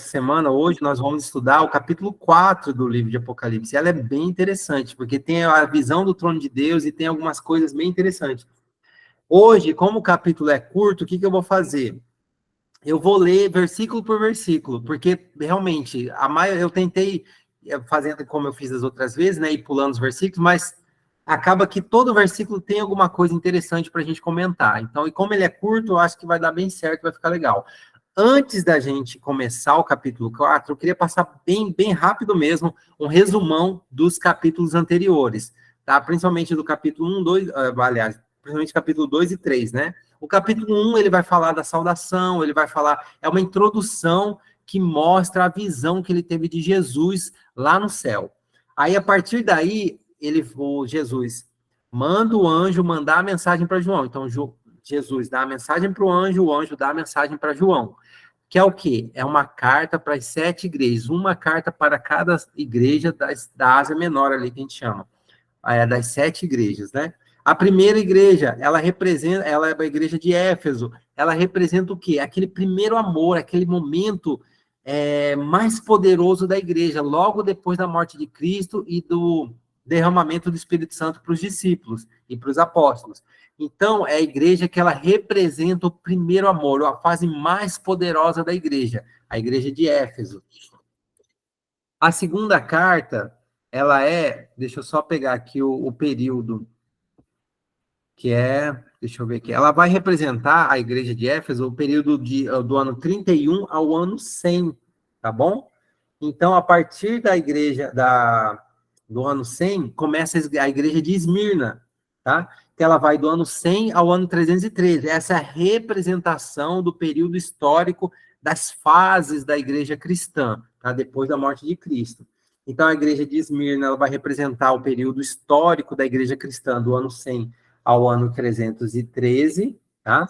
semana, hoje, nós vamos estudar o capítulo 4 do livro de Apocalipse. Ela é bem interessante, porque tem a visão do trono de Deus e tem algumas coisas bem interessantes. Hoje, como o capítulo é curto, o que eu vou fazer? Eu vou ler versículo por versículo, porque realmente, eu tentei, fazendo como eu fiz as outras vezes, né, ir pulando os versículos, mas acaba que todo versículo tem alguma coisa interessante para a gente comentar. Então, e como ele é curto, eu acho que vai dar bem certo, vai ficar legal. Antes da gente começar o capítulo 4, eu queria passar bem rápido mesmo um resumão dos capítulos anteriores, tá? Principalmente do capítulo 1, 2, aliás, principalmente capítulo 2 e 3, né? O capítulo 1, ele vai falar da saudação, ele vai falar, é uma introdução que mostra a visão que ele teve de Jesus lá no céu. Aí, a partir daí, Jesus manda o anjo mandar a mensagem para João. Então, Jesus dá a mensagem para o anjo dá a mensagem para João. Que é o quê? É uma carta para as 7 igrejas, uma carta para cada igreja da Ásia Menor ali, que a gente chama. Das 7 igrejas, né? A primeira igreja, ela é a igreja de Éfeso, ela representa o quê? Aquele primeiro amor, aquele momento mais poderoso da igreja, logo depois da morte de Cristo e do derramamento do Espírito Santo para os discípulos e para os apóstolos. Então, é a igreja que ela representa o primeiro amor, a fase mais poderosa da igreja, a igreja de Éfeso. A segunda carta, ela deixa eu só pegar aqui o período, que deixa eu ver aqui, ela vai representar a igreja de Éfeso, o período do ano 31 ao ano 100, tá bom? Então, a partir da igreja, do ano 100, começa a igreja de Esmirna, tá? Que ela vai do ano 100 ao ano 313. Essa é a representação do período histórico das fases da igreja cristã, tá? Depois da morte de Cristo. Então, a igreja de Esmirna ela vai representar o período histórico da igreja cristã, do ano 100 ao ano 313, tá?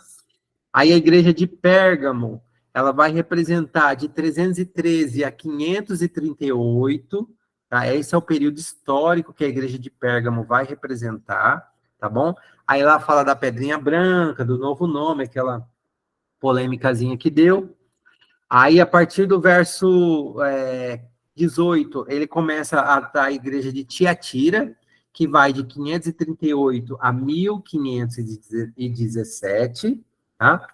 Aí a igreja de Pérgamo, ela vai representar de 313 a 538, tá? Esse é o período histórico que a igreja de Pérgamo vai representar, tá bom? Aí lá fala da pedrinha branca, do novo nome, aquela polêmicazinha que deu. Aí, a partir do verso 18, ele começa a igreja de Tiatira, que vai de 538 a 1517, tá?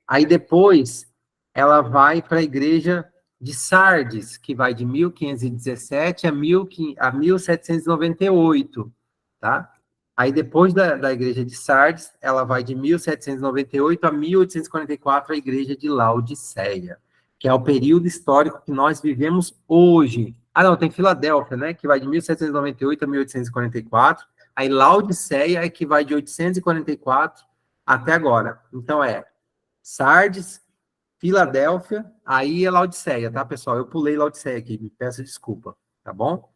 Aí, depois, ela vai para a igreja de Sardes, que vai de 1517 a 1798, tá? Aí, depois da igreja de Sardes, ela vai de 1798 a 1844, a igreja de Laodiceia, que é o período histórico que nós vivemos hoje. Ah, não, tem Filadélfia, né? Que vai de 1798 a 1844. Aí, Laodiceia é que vai de 844 até agora. Então, Sardes, Filadélfia, aí é Laodiceia, tá, pessoal? Eu pulei Laodiceia aqui, me peço desculpa, tá bom?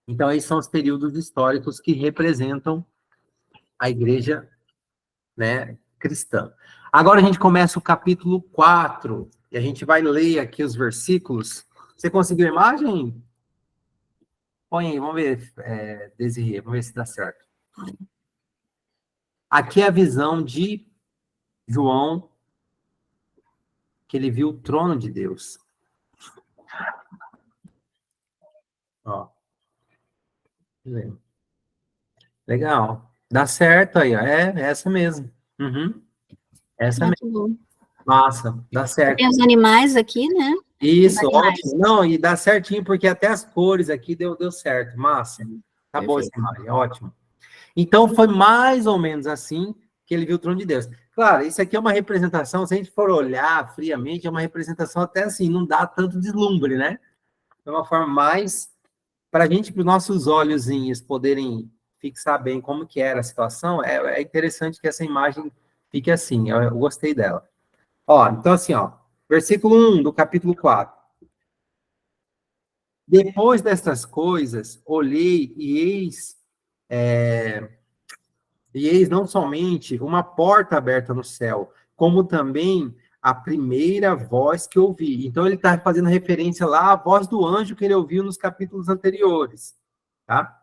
Então, esses são os períodos históricos que representam a igreja, né, cristã. Agora a gente começa o capítulo 4, e a gente vai ler aqui os versículos. Você conseguiu a imagem? Põe aí, vamos ver, Desirê, vamos ver se dá certo. Aqui é a visão de João, que ele viu o trono de Deus. Ó. Legal. Dá certo aí, ó. É essa mesmo. Uhum. Essa mesmo. Bom. Massa, dá certo. Tem os animais aqui, né? Isso, ótimo. Não, e dá certinho, porque até as cores aqui deu certo. Massa. Tá boa essa imagem, ótimo. Então, foi mais ou menos assim que ele viu o trono de Deus. Claro, isso aqui é uma representação, se a gente for olhar friamente, é uma representação até assim, não dá tanto deslumbre, né? É uma forma mais para a gente, para os nossos olhozinhos poderem fixar bem como que era a situação, é interessante que essa imagem fique assim, eu gostei dela. Ó, então assim, ó, versículo 1 do capítulo 4. Depois dessas coisas, olhei e eis não somente uma porta aberta no céu, como também a primeira voz que ouvi. Então ele está fazendo referência lá à voz do anjo que ele ouviu nos capítulos anteriores, tá?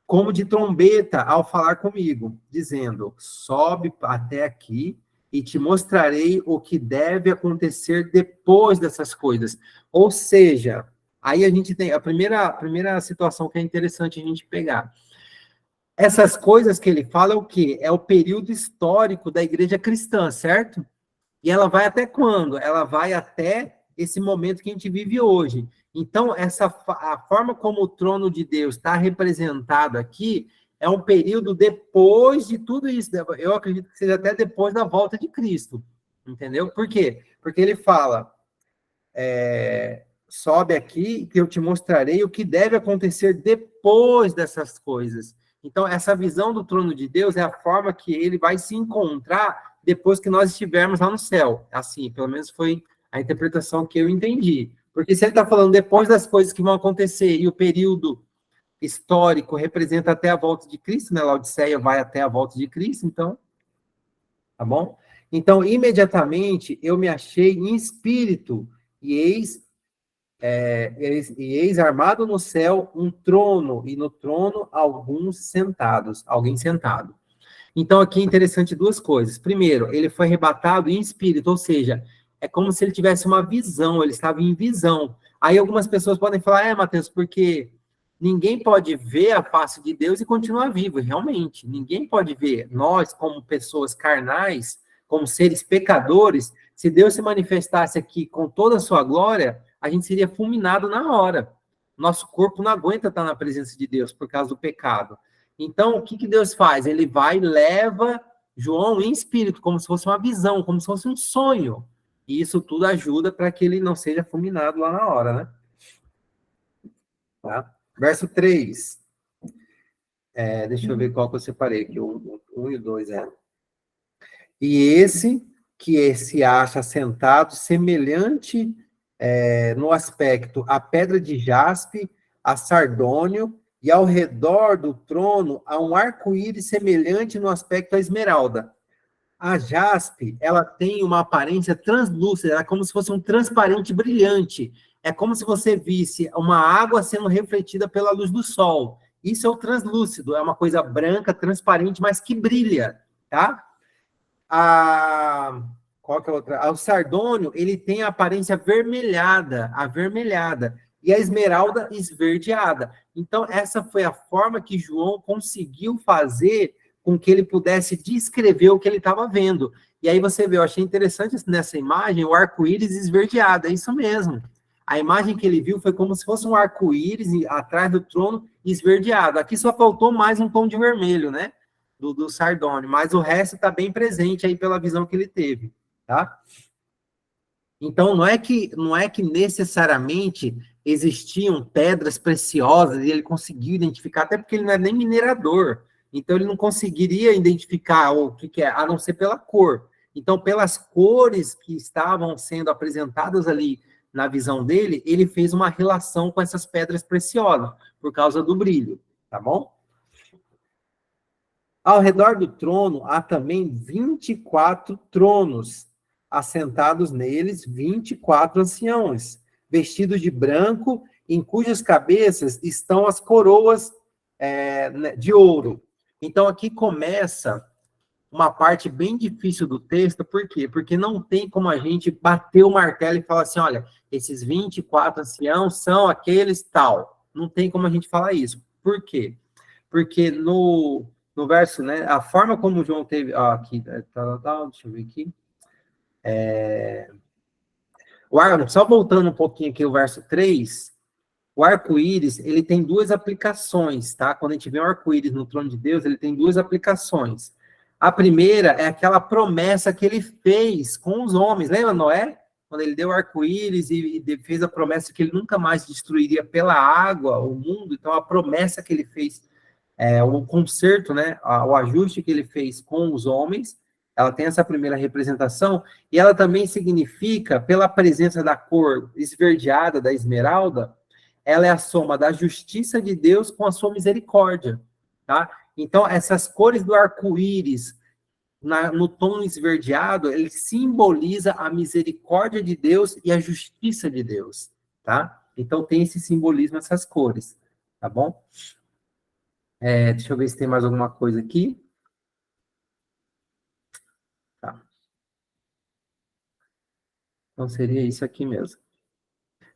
Como de trombeta ao falar comigo, dizendo, sobe até aqui, e te mostrarei o que deve acontecer depois dessas coisas. Ou seja, aí a gente tem a primeira situação que é interessante a gente pegar. Essas coisas que ele fala é o quê? É o período histórico da igreja cristã, certo? E ela vai até quando? Ela vai até esse momento que a gente vive hoje. Então, a forma como o trono de Deus está representado aqui é um período depois de tudo isso. Eu acredito que seja até depois da volta de Cristo. Entendeu? Por quê? Porque ele fala, sobe aqui que eu te mostrarei o que deve acontecer depois dessas coisas. Então, essa visão do trono de Deus é a forma que ele vai se encontrar depois que nós estivermos lá no céu. Assim, pelo menos foi a interpretação que eu entendi. Porque se ele está falando depois das coisas que vão acontecer e o período histórico representa até a volta de Cristo, né? Laodiceia vai até a volta de Cristo, então, tá bom? Então, imediatamente eu me achei em espírito e eis armado no céu um trono, e no trono alguém sentado. Então, aqui é interessante duas coisas. Primeiro, ele foi arrebatado em espírito, ou seja, é como se ele tivesse uma visão, ele estava em visão. Aí algumas pessoas podem falar, Mateus, porque ninguém pode ver a face de Deus e continuar vivo. Realmente, ninguém pode ver. Nós, como pessoas carnais, como seres pecadores, se Deus se manifestasse aqui com toda a sua glória, a gente seria fulminado na hora. Nosso corpo não aguenta estar na presença de Deus por causa do pecado. Então, o que Deus faz? Ele vai e leva João em espírito, como se fosse uma visão, como se fosse um sonho. E isso tudo ajuda para que ele não seja fulminado lá na hora, né? Tá? Verso 3. Deixa eu ver qual que eu separei aqui, um e o 2, E esse que se acha sentado, semelhante no aspecto à pedra de jaspe, a sardônio, e ao redor do trono há um arco-íris semelhante no aspecto à esmeralda. A jaspe, ela tem uma aparência translúcida, é como se fosse um transparente brilhante. É como se você visse uma água sendo refletida pela luz do sol. Isso é o translúcido, é uma coisa branca, transparente, mas que brilha, tá? Qual que é a outra? O sardônio, ele tem a aparência avermelhada, e a esmeralda esverdeada. Então, essa foi a forma que João conseguiu fazer com que ele pudesse descrever o que ele estava vendo. E aí você vê, eu achei interessante nessa imagem, o arco-íris esverdeado, é isso mesmo. A imagem que ele viu foi como se fosse um arco-íris atrás do trono esverdeado. Aqui só faltou mais um tom de vermelho, né? Do Sardônio, mas o resto está bem presente aí pela visão que ele teve, tá? Então, não é que necessariamente existiam pedras preciosas e ele conseguiu identificar, até porque ele não é nem minerador, então ele não conseguiria identificar o que é, a não ser pela cor. Então, pelas cores que estavam sendo apresentadas ali na visão dele, ele fez uma relação com essas pedras preciosas, por causa do brilho, tá bom? Ao redor do trono há também 24 tronos, assentados neles 24 anciãos, vestidos de branco, em cujas cabeças estão as coroas de ouro. Então aqui começa uma parte bem difícil do texto, por quê? Porque não tem como a gente bater o martelo e falar assim, olha, esses 24 anciãos são aqueles tal. Não tem como a gente falar isso. Por quê? Porque no verso, né, a forma como João teve, aqui, deixa eu ver aqui, só voltando um pouquinho aqui o verso 3, o arco-íris, ele tem duas aplicações, tá? Quando a gente vê o arco-íris no trono de Deus, ele tem duas aplicações. A primeira é aquela promessa que ele fez com os homens, lembra Noé? Quando ele deu o arco-íris e fez a promessa que ele nunca mais destruiria pela água o mundo, então a promessa que ele fez o conserto, né, o ajuste que ele fez com os homens, ela tem essa primeira representação, e ela também significa, pela presença da cor esverdeada da esmeralda, ela é a soma da justiça de Deus com a sua misericórdia, tá? Então, essas cores do arco-íris, no tom esverdeado, ele simboliza a misericórdia de Deus e a justiça de Deus, tá? Então, tem esse simbolismo, essas cores, tá bom? Deixa eu ver se tem mais alguma coisa aqui. Tá. Então seria isso aqui mesmo.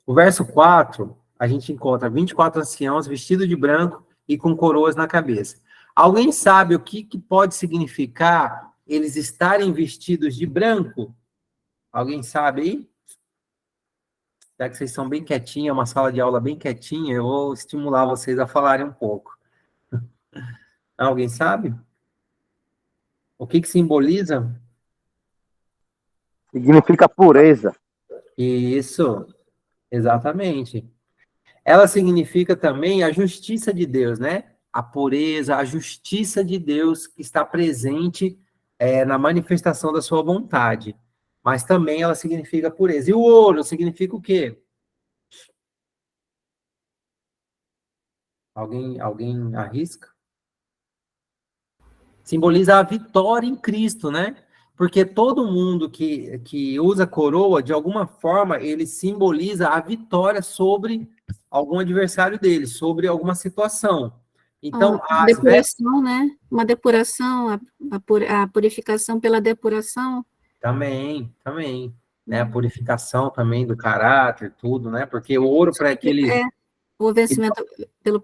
O verso 4, a gente encontra 24 anciãos vestidos de branco e com coroas na cabeça. Alguém sabe o que pode significar eles estarem vestidos de branco? Alguém sabe aí? Já que vocês são bem quietinhos, é uma sala de aula bem quietinha, eu vou estimular vocês a falarem um pouco. Alguém sabe? O que simboliza? Significa pureza. Isso, exatamente. Ela significa também a justiça de Deus, né? A pureza, a justiça de Deus que está presente na manifestação da sua vontade. Mas também ela significa pureza. E o ouro significa o quê? Alguém arrisca? Simboliza a vitória em Cristo, né? Porque todo mundo que usa coroa, de alguma forma, ele simboliza a vitória sobre algum adversário dele, sobre alguma situação. Então, A as vestes... depuração, né? Uma depuração, a purificação pela depuração. Também, né? A purificação também do caráter, tudo, né? Porque o ouro para aquele... O vencimento pelo...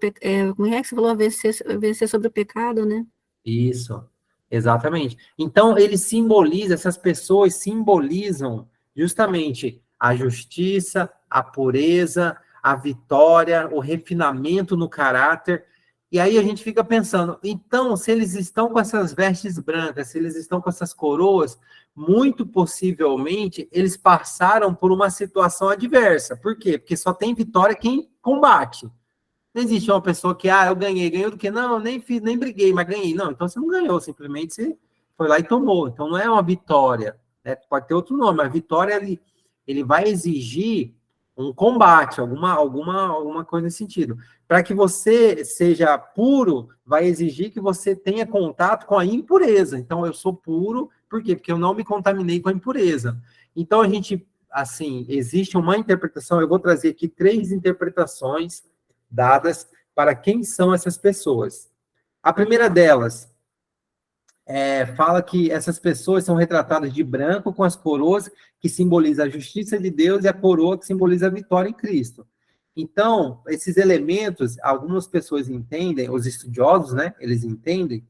como é que você falou? Vencer sobre o pecado, né? Isso, exatamente. Então, ele simboliza, essas pessoas simbolizam justamente a justiça, a pureza, a vitória, o refinamento no caráter. E aí a gente fica pensando, então, se eles estão com essas vestes brancas, se eles estão com essas coroas, muito possivelmente eles passaram por uma situação adversa. Por quê? Porque só tem vitória quem combate. Não existe uma pessoa que, eu ganhei. Ganhou do quê? Não, nem fiz, nem briguei, mas ganhei. Não, então você não ganhou, simplesmente você foi lá e tomou. Então não é uma vitória, né? Pode ter outro nome, mas vitória ele vai exigir um combate, alguma coisa nesse sentido. Para que você seja puro, vai exigir que você tenha contato com a impureza. Então eu sou puro, por quê? Porque eu não me contaminei com a impureza. Então a gente, assim, existe uma interpretação, eu vou trazer aqui 3 interpretações dadas para quem são essas pessoas. A primeira delas fala que essas pessoas são retratadas de branco com as coroas que simbolizam a justiça de Deus e a coroa que simboliza a vitória em Cristo. Então, esses elementos, algumas pessoas entendem, os estudiosos, né, eles entendem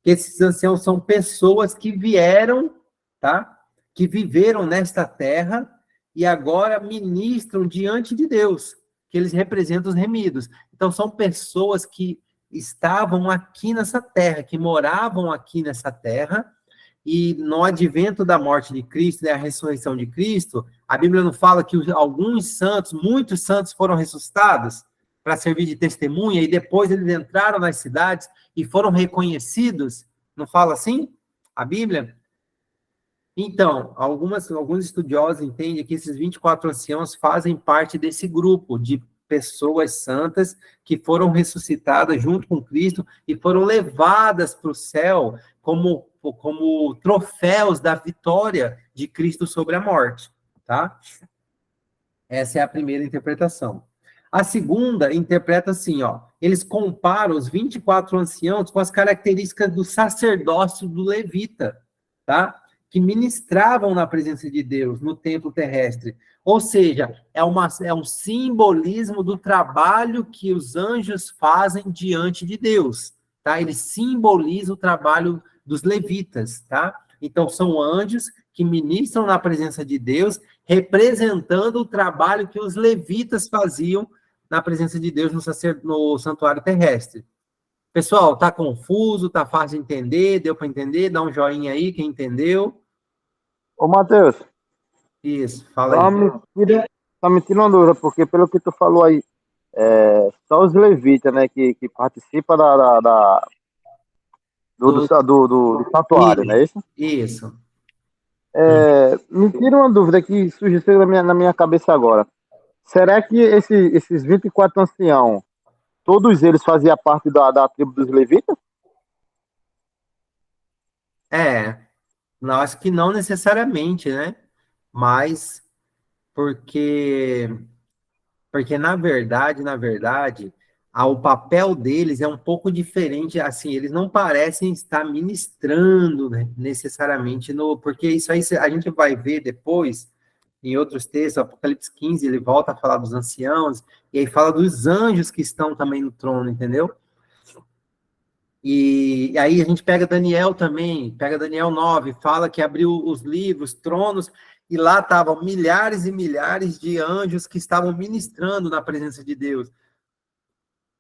que esses anciãos são pessoas que vieram, tá? Que viveram nesta terra e agora ministram diante de Deus, que eles representam os remidos. Então, são pessoas que estavam aqui nessa terra, que moravam aqui nessa terra, e no advento da morte de Cristo, né, a ressurreição de Cristo, a Bíblia não fala que alguns santos, muitos santos foram ressuscitados para servir de testemunha, e depois eles entraram nas cidades e foram reconhecidos? Não fala assim a Bíblia? Então, alguns estudiosos entendem que esses 24 anciãos fazem parte desse grupo de pessoas santas que foram ressuscitadas junto com Cristo e foram levadas para o céu como troféus da vitória de Cristo sobre a morte, tá? Essa é a primeira interpretação. A segunda interpreta assim, eles comparam os 24 anciãos com as características do sacerdócio do levita, tá? Que ministravam na presença de Deus no templo terrestre. Ou seja, é um simbolismo do trabalho que os anjos fazem diante de Deus, tá? Ele simboliza o trabalho dos levitas, tá? Então, são anjos que ministram na presença de Deus, representando o trabalho que os levitas faziam na presença de Deus no santuário terrestre. Pessoal, tá confuso? Tá fácil de entender? Deu para entender? Dá um joinha aí, quem entendeu. Ô, Matheus. Isso, fala aí. Tá me tirando uma dúvida, porque pelo que tu falou aí, só os levitas, né, que participam do santuário, não é isso? Isso. Me tira uma dúvida que surgiu na minha cabeça agora. Será que esses 24 anciãos, todos eles faziam parte da tribo dos levitas? Não, acho que não necessariamente, né? Mas porque na verdade, o papel deles é um pouco diferente, assim, eles não parecem estar ministrando, né, necessariamente porque isso aí a gente vai ver depois em outros textos, Apocalipse 15, ele volta a falar dos anciãos, e aí fala dos anjos que estão também no trono, entendeu? E aí a gente pega Daniel também, pega Daniel 9, fala que abriu os livros, tronos, e lá estavam milhares e milhares de anjos que estavam ministrando na presença de Deus.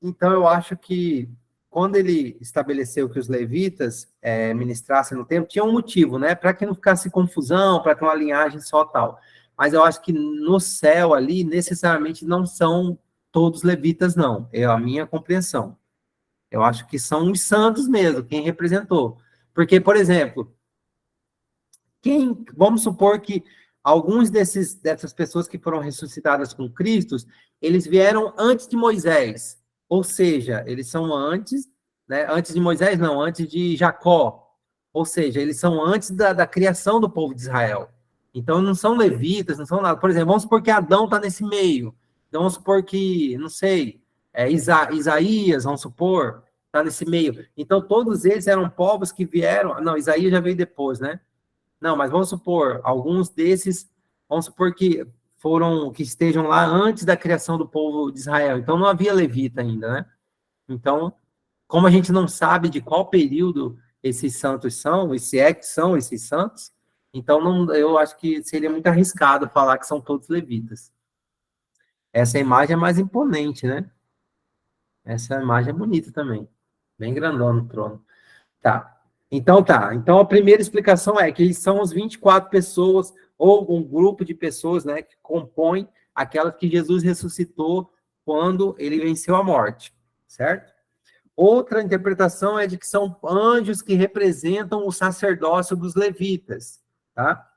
Então eu acho que quando ele estabeleceu que os levitas ministrassem no templo, tinha um motivo, né? Para que não ficasse confusão, para ter uma linhagem só tal. Mas eu acho que no céu ali, necessariamente não são todos levitas, não. É a minha compreensão. Eu acho que são os santos mesmo, quem representou. Porque, por exemplo, vamos supor que alguns dessas pessoas que foram ressuscitadas com Cristo, eles vieram antes de Moisés. Ou seja, eles são antes, né? Antes de Moisés, não, antes de Jacó. Ou seja, eles são antes da criação do povo de Israel. Então, não são levitas, não são nada. Por exemplo, vamos supor que Adão está nesse meio. Então, vamos supor que, não sei, Isaías, vamos supor, está nesse meio. Então, todos eles eram povos que vieram... Não, Isaías já veio depois, né? Não, mas vamos supor, alguns desses, vamos supor que estejam lá antes da criação do povo de Israel. Então, não havia levita ainda, né? Então, como a gente não sabe de qual período esses santos são, e se é que são esses santos, então eu acho que seria muito arriscado falar que são todos levitas. Essa imagem é mais imponente, né? Essa imagem é bonita também. Bem grandona no trono. Tá. Então a primeira explicação é que são os 24 pessoas, ou um grupo de pessoas, né, que compõem aquelas que Jesus ressuscitou quando ele venceu a morte, certo? Outra interpretação é de que são anjos que representam o sacerdócio dos levitas, tá?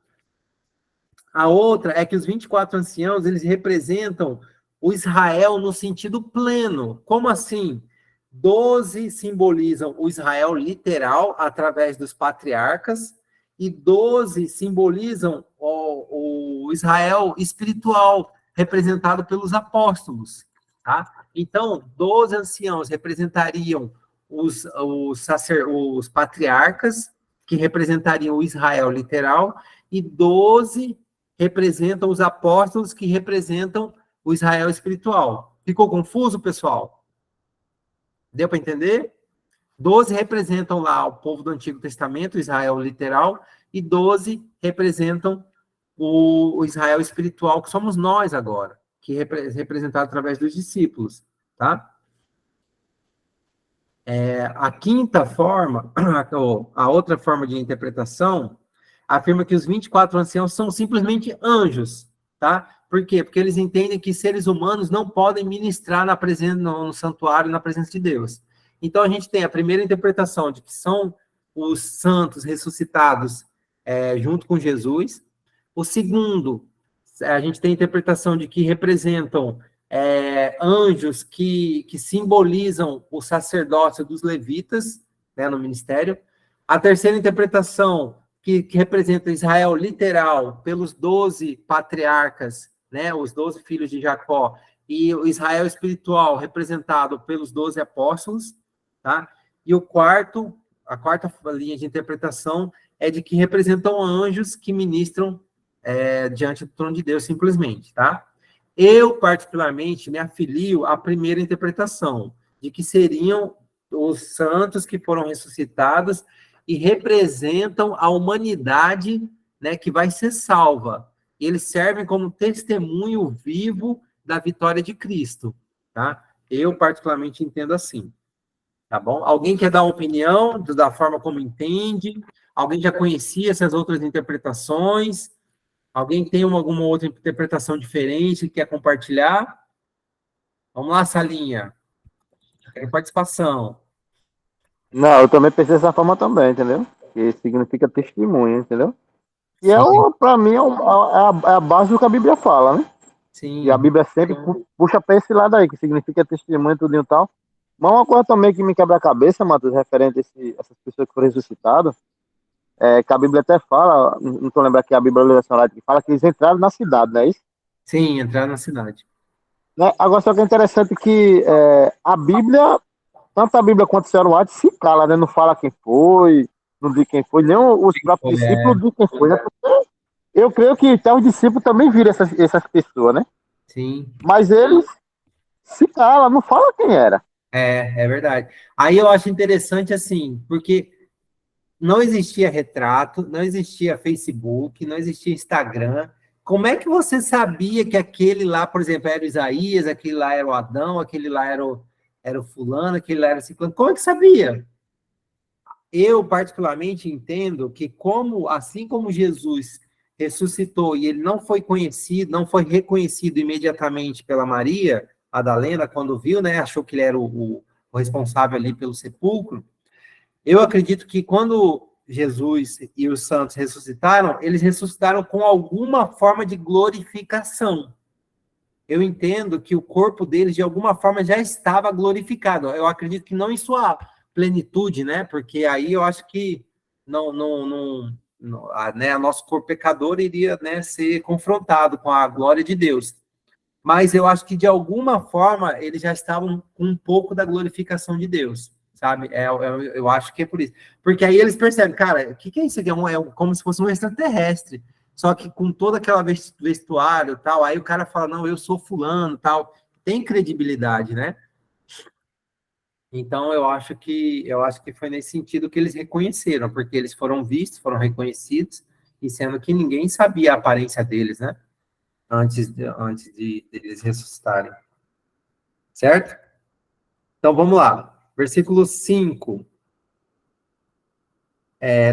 A outra é que os 24 anciãos, eles representam o Israel no sentido pleno. Como assim? 12 simbolizam o Israel literal, através dos patriarcas, e 12 simbolizam o Israel espiritual, representado pelos apóstolos, tá? Então, 12 anciãos representariam os patriarcas, que representariam o Israel literal, e 12 representam os apóstolos, que representam o Israel espiritual. Ficou confuso, pessoal? Deu para entender? 12 representam lá o povo do Antigo Testamento, Israel literal, e 12 representam o Israel espiritual, que somos nós agora, que é representado através dos discípulos, tá? A quinta forma, a outra forma de interpretação, afirma que os 24 anciãos são simplesmente anjos, tá? Por quê? Porque eles entendem que seres humanos não podem ministrar no santuário, na presença de Deus. Então, a gente tem a primeira interpretação de que são os santos ressuscitados junto com Jesus. O segundo, a gente tem a interpretação de que representam anjos que simbolizam o sacerdócio dos levitas, né, no ministério. A terceira interpretação, que representa Israel literal, pelos 12 patriarcas, né, os 12 filhos de Jacó, e o Israel espiritual, representado pelos 12 apóstolos, tá? E a quarta linha de interpretação é de que representam anjos que ministram diante do trono de Deus, simplesmente, tá? Eu, particularmente, me afilio à primeira interpretação, de que seriam os santos que foram ressuscitados e representam a humanidade, né, que vai ser salva. Eles servem como testemunho vivo da vitória de Cristo, tá? Eu, particularmente, entendo assim, tá bom? Alguém quer dar uma opinião da forma como entende? Alguém já conhecia essas outras interpretações? Alguém tem alguma outra interpretação diferente que quer compartilhar? Vamos lá, Salinha. Quero participação. Não, eu também pensei dessa forma também, entendeu? Que significa testemunha, entendeu? E para mim, é a base do que a Bíblia fala, né? Sim. E a Bíblia sempre puxa para esse lado aí, que significa testemunha, tudo e tal. Mas uma coisa também que me quebra a cabeça, Matheus, referente a essas pessoas que foram ressuscitadas, que a Bíblia até fala, não tô lembrando que a Bíblia que fala que eles entraram na cidade, não é isso? Sim, entraram na cidade. Né? Agora, só que é interessante que a Bíblia, tanto a Bíblia quanto o Senhor White se cala, né? Não fala quem foi, não diz quem foi, nem os próprios discípulos dizem quem foi, né? Porque Eu creio que até os discípulos também viram essas pessoas, né? Sim. Mas eles se calam, não falam quem era. É verdade. Aí eu acho interessante assim, porque não existia retrato, não existia Facebook, não existia Instagram. Como é que você sabia que aquele lá, por exemplo, era o Isaías, aquele lá era o Adão, aquele lá era o fulano, aquele lá era o ciclano? Como é que sabia? Eu, particularmente, entendo que assim como Jesus ressuscitou e ele não foi conhecido, não foi reconhecido imediatamente pela Maria Madalena, quando viu, né, achou que ele era o responsável ali pelo sepulcro. Eu acredito que quando Jesus e os santos ressuscitaram, eles ressuscitaram com alguma forma de glorificação. Eu entendo que o corpo deles, de alguma forma, já estava glorificado. Eu acredito que não em sua plenitude, né? Porque aí eu acho que né, nosso corpo pecador iria, né, ser confrontado com a glória de Deus. Mas eu acho que, de alguma forma, eles já estavam com um pouco da glorificação de Deus, sabe? Eu acho que é por isso. Porque aí eles percebem, cara, o que é isso aqui? Como se fosse um extraterrestre. Só que com toda aquela vestuário e tal, aí o cara fala, não, eu sou fulano tal. Tem credibilidade, né? Então eu acho que foi nesse sentido que eles reconheceram, porque eles foram vistos, foram reconhecidos, e sendo que ninguém sabia a aparência deles, né? Antes de eles ressuscitarem. Certo? Então vamos lá. Versículo 5.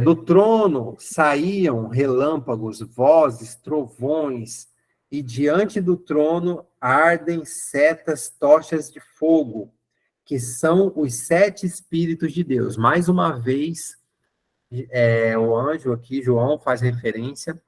Do trono saíam relâmpagos, vozes, trovões, e diante do trono ardem setas, tochas de fogo, que são os 7 Espíritos de Deus. Mais uma vez, o anjo aqui, João, faz referência,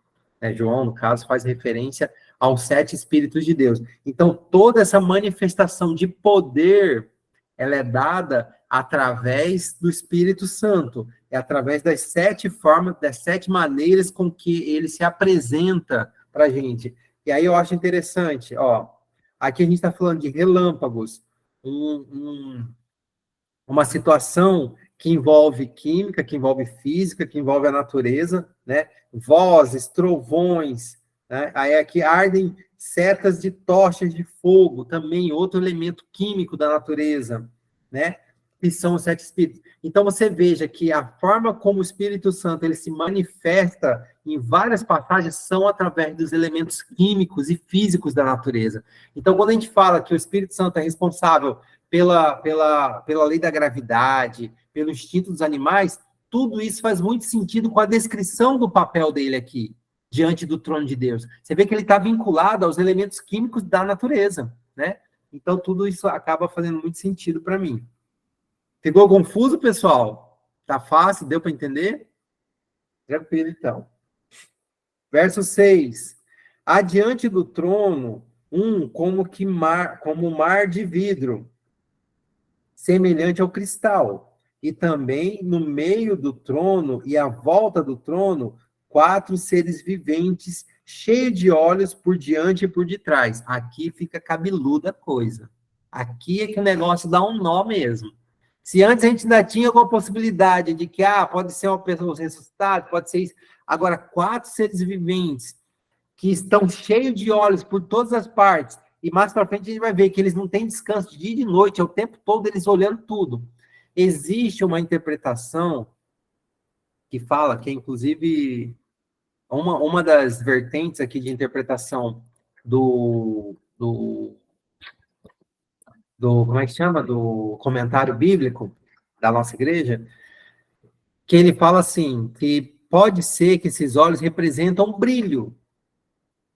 João, no caso, faz referência aos 7 Espíritos de Deus. Então, toda essa manifestação de poder, ela é dada através do Espírito Santo, é através das 7 formas, das 7 maneiras com que ele se apresenta para a gente. E aí eu acho interessante, ó, aqui a gente está falando de relâmpagos, uma situação que envolve química, que envolve física, que envolve a natureza, né? Vozes, trovões, né? Aí aqui ardem setas de tochas de fogo, também outro elemento químico da natureza, né? Que são os 7 espíritos. Então você veja que a forma como o Espírito Santo ele se manifesta em várias passagens são através dos elementos químicos e físicos da natureza. Então quando a gente fala que o Espírito Santo é responsável pela lei da gravidade, pelo instinto dos animais, tudo isso faz muito sentido com a descrição do papel dele aqui, diante do trono de Deus. Você vê que ele está vinculado aos elementos químicos da natureza, né? Então, tudo isso acaba fazendo muito sentido para mim. Ficou confuso, pessoal? Tá fácil? Deu para entender? Tranquilo, então. Verso 6. Adiante do trono, como mar de vidro, semelhante ao cristal, e também no meio do trono e à volta do trono, 4 seres viventes, cheios de olhos por diante e por detrás. Aqui fica cabeluda a coisa. Aqui é que o negócio dá um nó mesmo. Se antes a gente ainda tinha alguma possibilidade de que, pode ser uma pessoa ressuscitada, pode ser isso. Agora, 4 seres viventes que estão cheios de olhos por todas as partes, e mais para frente a gente vai ver que eles não têm descanso de dia e de noite, é o tempo todo eles olhando tudo. Existe uma interpretação que fala, que é inclusive uma das vertentes aqui de interpretação do como é que chama? Do comentário bíblico da nossa igreja, que ele fala assim, que pode ser que esses olhos representam brilho.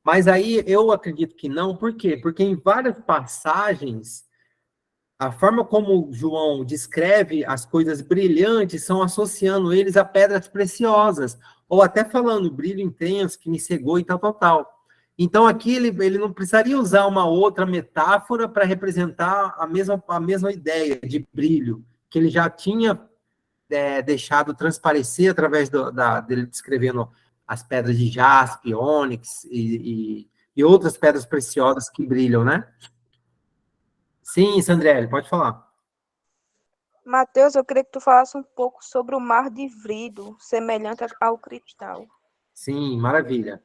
Mas aí eu acredito que não, por quê? Porque em várias passagens, a forma como João descreve as coisas brilhantes são associando eles a pedras preciosas, ou até falando brilho intenso que me cegou e tal, tal, tal. Então aqui ele não precisaria usar uma outra metáfora para representar a mesma ideia de brilho, que ele já tinha deixado transparecer através dele descrevendo as pedras de jaspe, ônix e outras pedras preciosas que brilham, né? Sim, Sandrelli, pode falar. Mateus, eu queria que tu falasse um pouco sobre o mar de vidro, semelhante ao cristal. Sim, maravilha.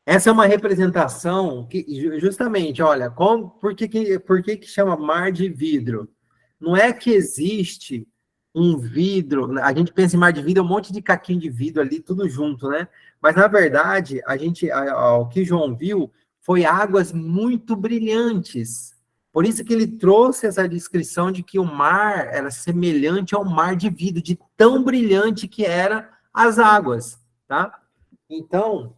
Essa é uma representação que, justamente, olha, por que chama mar de vidro? Não é que existe um vidro, a gente pensa em mar de vidro, um monte de caquinho de vidro ali, tudo junto, né? Mas, na verdade, o que João viu foi águas muito brilhantes. Por isso que ele trouxe essa descrição de que o mar era semelhante ao mar de vidro, de tão brilhante que eram as águas, tá? Então,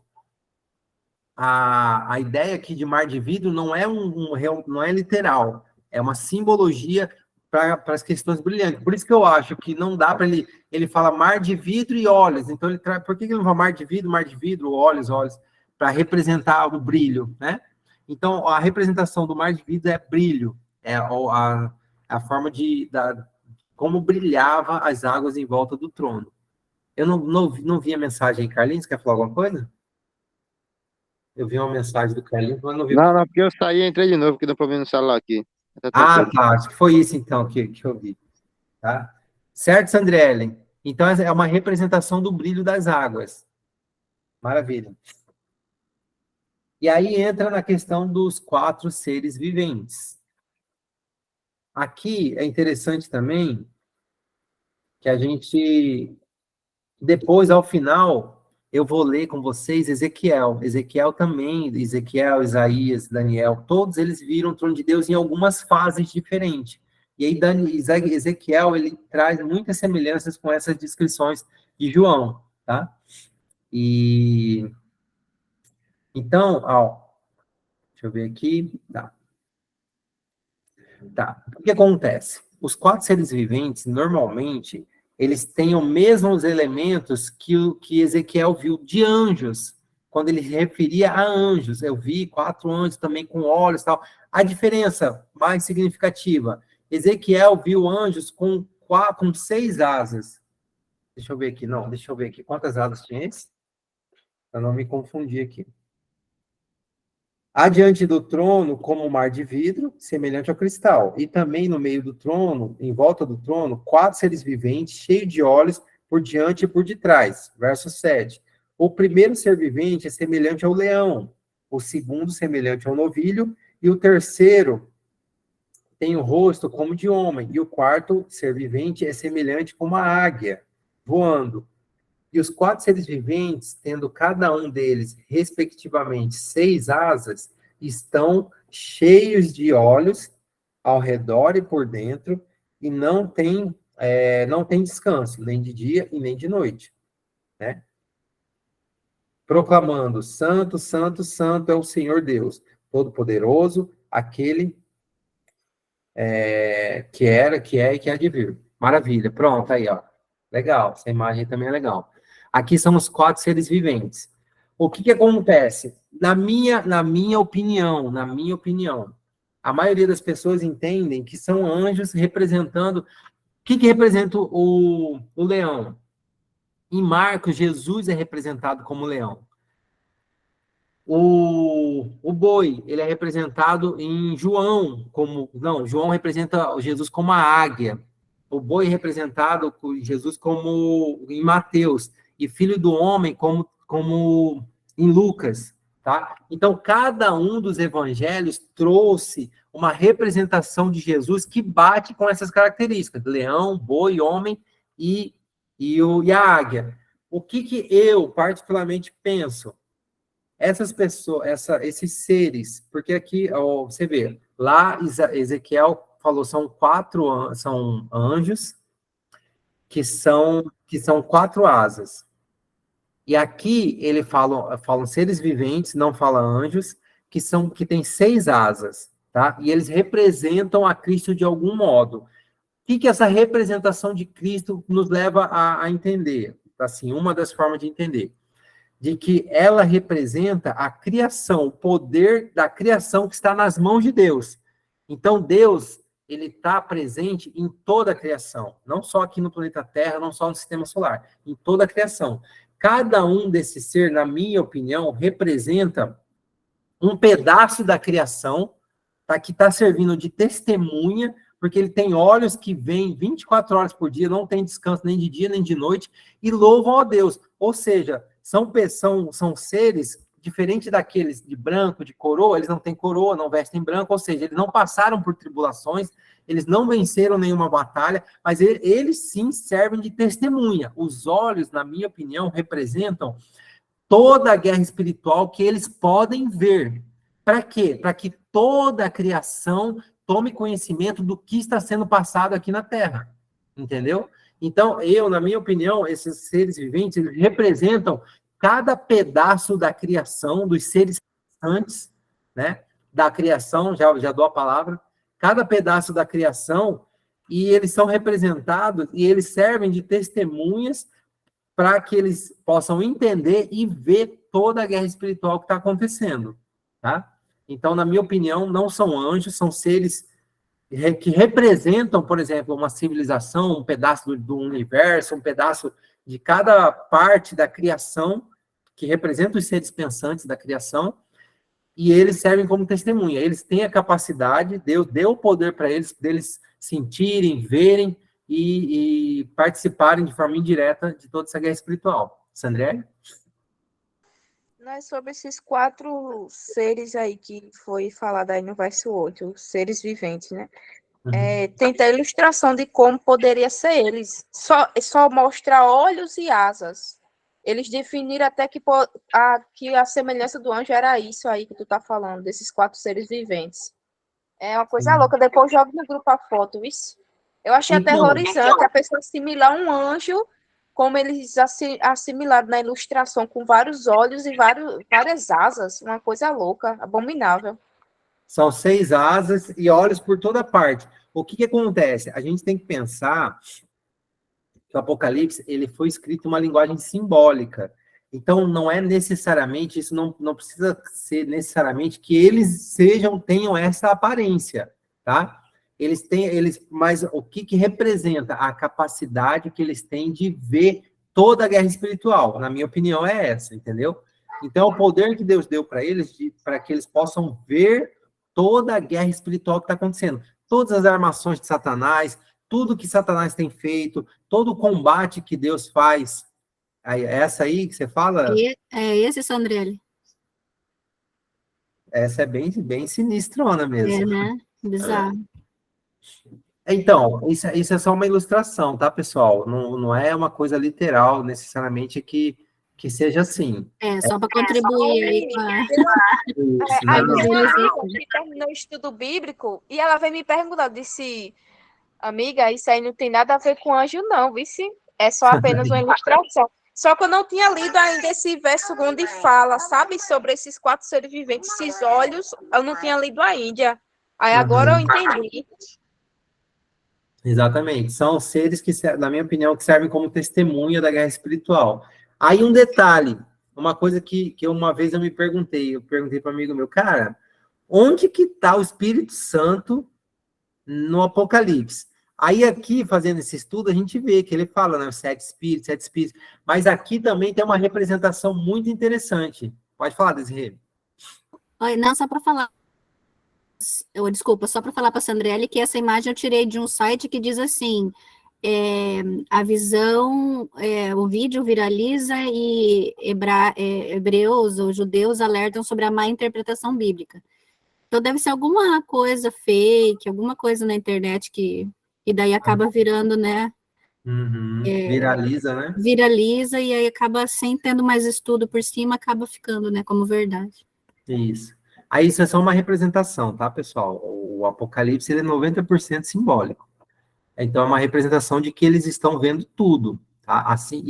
a ideia aqui de mar de vidro não é não é literal, é uma simbologia para as questões brilhantes. Por isso que eu acho que não dá para ele fala mar de vidro e olhos. Então ele traz, por que ele não fala mar de vidro, olhos, para representar o brilho, né? Então a representação do mar de vidro é brilho, é a forma como brilhava as águas em volta do trono. Eu não vi a mensagem aí, Carlinhos, quer falar alguma coisa? Eu vi uma mensagem do Carlinhos, mas não vi. Não, porque eu saí e entrei de novo, que deu problema no celular aqui. Tá. Acho que foi isso, então, que eu vi. Tá? Certo, Sandrellen? Então, é uma representação do brilho das águas. Maravilha. E aí entra na questão dos 4 seres viventes. Aqui é interessante também que a gente, depois, ao final, eu vou ler com vocês Ezequiel. Ezequiel também, Ezequiel, Isaías, Daniel, todos eles viram o trono de Deus em algumas fases diferentes. E aí Ezequiel, ele traz muitas semelhanças com essas descrições de João, tá? E então, deixa eu ver aqui, tá. O que acontece? Os 4 seres viventes, normalmente, eles têm os mesmos elementos que Ezequiel viu de anjos, quando ele se referia a anjos. Eu vi 4 anjos também com olhos e tal. A diferença mais significativa, Ezequiel viu anjos com 6 asas. Deixa eu ver aqui. Quantas asas tinha esse? Para não me confundir aqui. Adiante do trono, como um mar de vidro, semelhante ao cristal. E também no meio do trono, em volta do trono, 4 seres viventes, cheios de olhos, por diante e por detrás. Verso 7. O primeiro ser vivente é semelhante ao leão, o segundo semelhante ao novilho, e o terceiro tem o rosto como de homem, e o quarto ser vivente é semelhante como a águia, voando. E os 4 seres viventes, tendo cada um deles, respectivamente, 6 asas, estão cheios de olhos ao redor e por dentro, e não tem descanso, nem de dia e nem de noite, né? Proclamando, Santo, Santo, Santo é o Senhor Deus, Todo-Poderoso, aquele que era, que é e que há de vir. Maravilha, pronto, aí, ó. Legal, essa imagem também é legal. Aqui são os 4 seres viventes. O que acontece? Na minha opinião, a maioria das pessoas entendem que são anjos representando... O que representa o leão? Em Marcos, Jesus é representado como leão. O boi, ele é representado em João como... Não, João representa Jesus como a águia. O boi é representado por Jesus como em Mateus. E filho do homem como em Lucas, tá? Então, cada um dos evangelhos trouxe uma representação de Jesus que bate com essas características: leão, boi, homem e a águia. O que eu, particularmente, penso? Essas pessoas, esses seres, porque aqui, ó, você vê, lá Ezequiel falou, são anjos que são 4 asas. E aqui ele falam seres viventes, não fala anjos, que têm 6 asas, tá? E eles representam a Cristo de algum modo. O que essa representação de Cristo nos leva a entender? Assim, uma das formas de entender. De que ela representa a criação, o poder da criação que está nas mãos de Deus. Então, Deus, ele está presente em toda a criação, não só aqui no planeta Terra, não só no sistema solar, em toda a criação. Cada um desses seres, na minha opinião, representa um pedaço da criação, tá, que está servindo de testemunha, porque ele tem olhos que veem 24 horas por dia, não tem descanso nem de dia nem de noite, e louvam a Deus. Ou seja, são seres diferente daqueles de branco, de coroa, eles não têm coroa, não vestem branco, ou seja, eles não passaram por tribulações, eles não venceram nenhuma batalha, mas eles sim servem de testemunha. Os olhos, na minha opinião, representam toda a guerra espiritual que eles podem ver. Para quê? Para que toda a criação tome conhecimento do que está sendo passado aqui na Terra. Entendeu? Então, na minha opinião, esses seres viventes, eles representam cada pedaço da criação, dos seres pensantes, né? Da criação, já dou a palavra, cada pedaço da criação, e eles são representados, e eles servem de testemunhas para que eles possam entender e ver toda a guerra espiritual que está acontecendo, tá? Então, na minha opinião, não são anjos, são seres que representam, por exemplo, uma civilização, um pedaço do universo, um pedaço de cada parte da criação, que representa os seres pensantes da criação, e eles servem como testemunha. Eles têm a capacidade, Deus deu o poder para eles, deles sentirem, verem e participarem de forma indireta de toda essa guerra espiritual. Sandré? Não é sobre esses 4 seres aí que foi falado aí no verso 8, os seres viventes, né? Tenta a ilustração de como poderia ser eles. Só mostra olhos e asas. Eles definiram até que a semelhança do anjo era isso aí que tu tá falando, desses 4 seres viventes. É uma coisa louca. Depois joga no grupo a foto, isso. Eu achei aterrorizante a pessoa assimilar um anjo, como eles assimilaram na ilustração, com vários olhos e várias asas. Uma coisa louca, abominável. São 6 asas e olhos por toda parte. O que acontece? A gente tem que pensar que o Apocalipse ele foi escrito em uma linguagem simbólica. Então, não é necessariamente, isso não precisa ser necessariamente que eles tenham essa aparência, tá? Mas o que representa? A capacidade que eles têm de ver toda a guerra espiritual. Na minha opinião, é essa, entendeu? Então, o poder que Deus deu para eles, para que eles possam ver toda a guerra espiritual que está acontecendo. Todas as armações de Satanás, tudo que Satanás tem feito, todo o combate que Deus faz. Essa aí que você fala? É esse, Sandrelli. Essa é bem sinistrona mesmo. É, né? Bizarro. Então, isso é só uma ilustração, tá, pessoal? Não é uma coisa literal, necessariamente, que seja assim. Só para contribuir aí com a... Aí você terminou o estudo bíblico e ela veio me perguntar, disse, amiga, isso aí não tem nada a ver com anjo, não, vice. É só apenas uma ilustração. Só que eu não tinha lido ainda esse verso onde fala, sabe, sobre esses 4 seres viventes, esses olhos, eu não tinha lido ainda. Aí agora eu entendi. Exatamente. São seres que, na minha opinião, que servem como testemunha da guerra espiritual. Aí um detalhe, uma coisa que uma vez eu perguntei para um amigo meu, cara, onde que está o Espírito Santo no Apocalipse? Aí aqui, fazendo esse estudo, a gente vê que ele fala, né, 7 espíritos, mas aqui também tem uma representação muito interessante. Pode falar, Desirê. Não, só para falar. Desculpa, só para falar para a Sandrelli que essa imagem eu tirei de um site que diz assim, a visão, o vídeo viraliza e hebreus ou judeus alertam sobre a má interpretação bíblica. Então deve ser alguma coisa fake, alguma coisa na internet que daí acaba virando, né? Viraliza, né? Viraliza e aí acaba sem tendo mais estudo por cima, acaba ficando, né, como verdade. Isso. Aí isso é só uma representação, tá, pessoal? O Apocalipse ele é 90% simbólico. Então é uma representação de que eles estão vendo tudo, tá? Assim,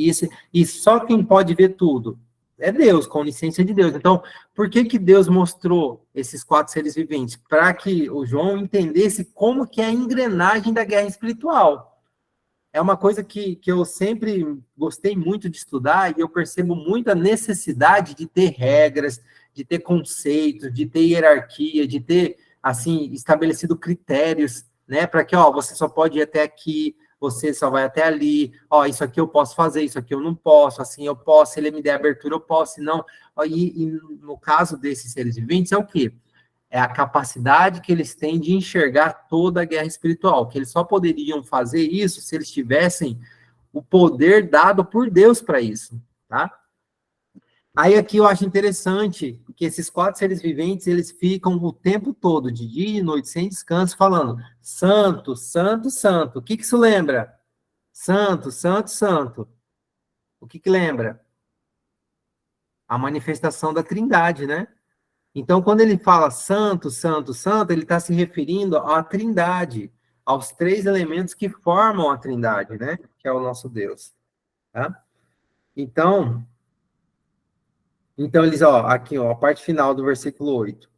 e só quem pode ver tudo é Deus, com licença de Deus. Então, por que Deus mostrou esses 4 seres viventes? Para que o João entendesse como que é a engrenagem da guerra espiritual. É uma coisa que eu sempre gostei muito de estudar e eu percebo muito a necessidade de ter regras, de ter conceitos, de ter hierarquia, de ter, assim, estabelecido critérios, né? Para que, você só pode ir até aqui, você só vai até ali, isso aqui eu posso fazer, isso aqui eu não posso, assim eu posso, se ele me der abertura eu posso, se não. E no caso desses seres viventes é o quê? É a capacidade que eles têm de enxergar toda a guerra espiritual, que eles só poderiam fazer isso se eles tivessem o poder dado por Deus para isso, tá? Aí aqui eu acho interessante que esses 4 seres viventes, eles ficam o tempo todo, de dia e noite, sem descanso, falando santo, santo, santo. O que isso lembra? Santo, santo, santo. O que lembra? A manifestação da Trindade, né? Então, quando ele fala santo, santo, santo, ele está se referindo à Trindade, aos 3 elementos que formam a Trindade, né? Que é o nosso Deus. Tá? Então eles, ó, aqui, ó, a parte final do versículo 8.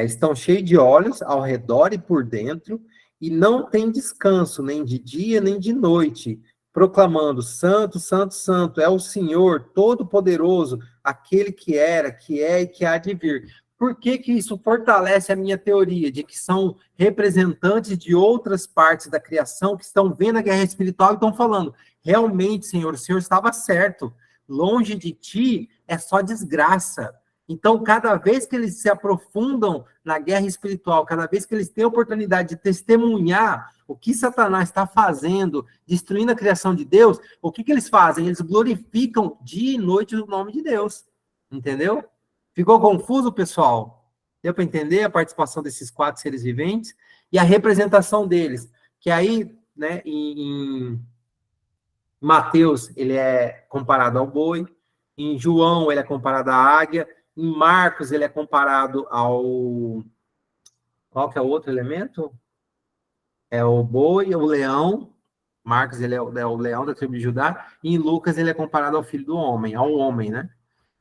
Estão cheios de olhos ao redor e por dentro, e não tem descanso, nem de dia, nem de noite, proclamando: Santo, Santo, Santo, é o Senhor Todo-Poderoso, aquele que era, que é e que há de vir. Por que isso fortalece a minha teoria de que são representantes de outras partes da criação que estão vendo a guerra espiritual e estão falando: realmente, Senhor, o Senhor estava certo, longe de ti é só desgraça. Então, cada vez que eles se aprofundam na guerra espiritual, cada vez que eles têm a oportunidade de testemunhar o que Satanás está fazendo, destruindo a criação de Deus, o que eles fazem? Eles glorificam dia e noite o nome de Deus. Entendeu? Ficou confuso, pessoal? Deu para entender a participação desses 4 seres viventes e a representação deles? Que aí, né, em Mateus, ele é comparado ao boi, em João, ele é comparado à águia, em Marcos, ele é comparado ao... Qual que é o outro elemento? É o boi, o leão. Marcos, ele é o leão da tribo de Judá. E em Lucas, ele é comparado ao filho do homem, ao homem, né?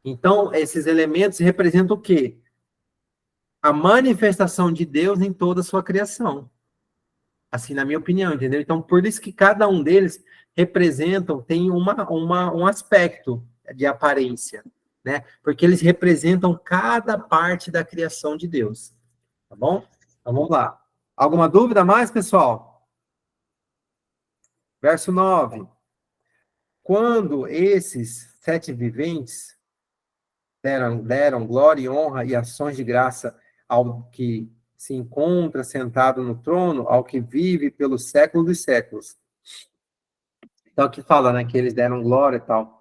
Então, esses elementos representam o quê? A manifestação de Deus em toda a sua criação. Assim, na minha opinião, entendeu? Então, por isso que cada um deles representam, tem um aspecto de aparência, né? Porque eles representam cada parte da criação de Deus, tá bom? Então, vamos lá. Alguma dúvida mais, pessoal? Verso 9. Quando esses 7 viventes deram glória e honra e ações de graça ao que se encontra sentado no trono, ao que vive pelos séculos dos séculos. Então, aqui fala, né, que eles deram glória e tal.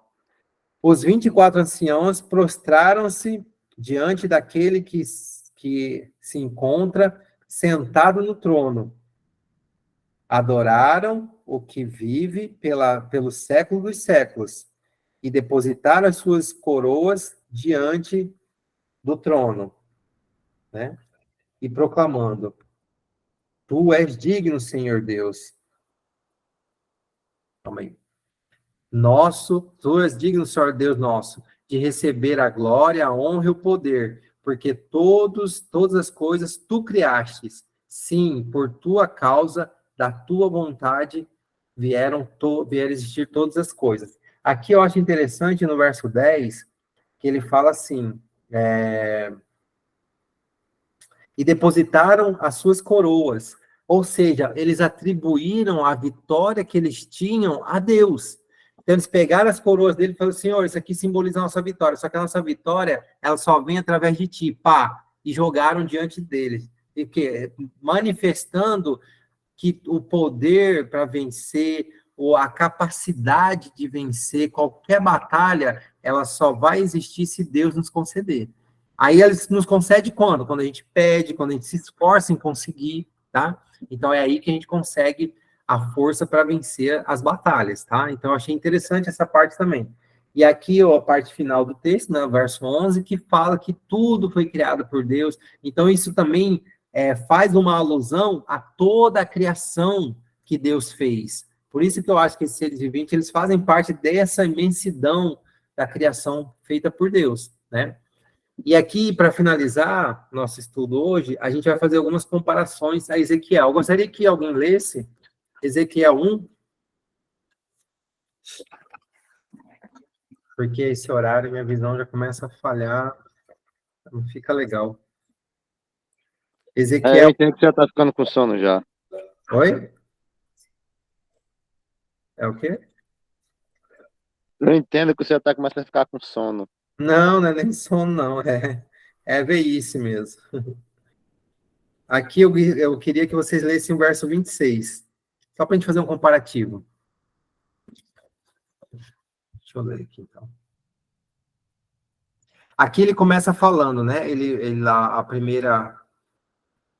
Os 24 anciãos prostraram-se diante daquele que se encontra sentado no trono. Adoraram o que vive pelos séculos dos séculos e depositaram as suas coroas diante do trono, né? E proclamando: Tu és digno, Senhor Deus. Calma aí. Tu és digno, Senhor Deus nosso, de receber a glória, a honra e o poder, porque todas as coisas tu criastes. Sim, por tua causa, da tua vontade, vieram existir todas as coisas. Aqui eu acho interessante no verso 10, que ele fala assim, e depositaram as suas coroas, ou seja, eles atribuíram a vitória que eles tinham a Deus. Então, eles pegaram as coroas dele e falaram: Senhor, isso aqui simboliza a nossa vitória, só que a nossa vitória, ela só vem através de ti, pá, e jogaram diante deles, e que, manifestando que o poder para vencer, ou a capacidade de vencer qualquer batalha, ela só vai existir se Deus nos conceder. Aí eles nos concede quando? Quando a gente pede, quando a gente se esforça em conseguir, tá? Então é aí que a gente consegue a força para vencer as batalhas, tá? Então eu achei interessante essa parte também. E aqui ó, a parte final do texto, né, verso 11, que fala que tudo foi criado por Deus. Então isso também faz uma alusão a toda a criação que Deus fez. Por isso que eu acho que esses seres viventes, eles fazem parte dessa imensidão da criação feita por Deus, né? E aqui, para finalizar nosso estudo hoje, a gente vai fazer algumas comparações a Ezequiel. Eu gostaria que alguém lesse Ezequiel 1, porque esse horário minha visão já começa a falhar, não fica legal. Eu Ezequiel... entendo que você já está ficando com sono já. Oi? É o quê? Eu entendo que você já está começando a ficar com sono. Não, não é nem sono, não. É velhice mesmo. Aqui eu queria que vocês lessem o verso 26. Só para a gente fazer um comparativo. Deixa eu ler aqui, então. Aqui ele começa falando, né? Ele lá, a primeira.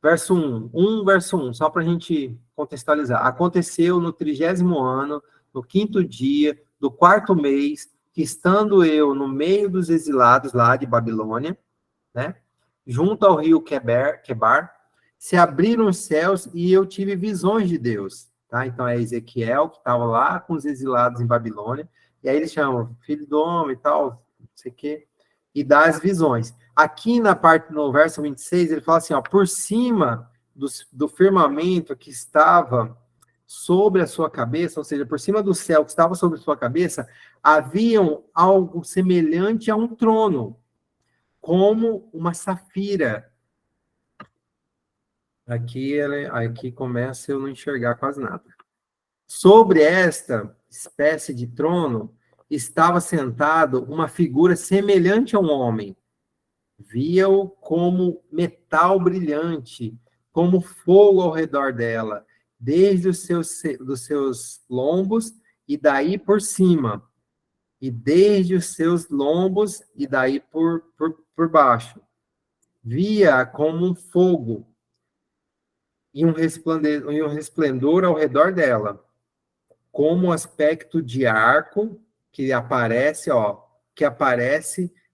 Verso 1, só para a gente contextualizar. Aconteceu no 30º ano, no 5º dia, do 4º mês, que estando eu no meio dos exilados lá de Babilônia, né? Junto ao rio Quebar, se abriram os céus e eu tive visões de Deus. Tá? Então é Ezequiel, que estava lá com os exilados em Babilônia, e aí ele chama filho do homem e tal, não sei o quê, e dá as visões. Aqui na parte, no verso 26, ele fala assim, ó, por cima do firmamento que estava sobre a sua cabeça, ou seja, por cima do céu que estava sobre a sua cabeça, haviam algo semelhante a um trono, como uma safira. Aqui começa eu não enxergar quase nada. Sobre esta espécie de trono estava sentado uma figura semelhante a um homem. Via-o como metal brilhante, como fogo ao redor dela, desde dos seus lombos e daí por cima, e desde os seus lombos e daí por baixo. Via como um fogo e um resplendor ao redor dela, como o aspecto de arco que aparece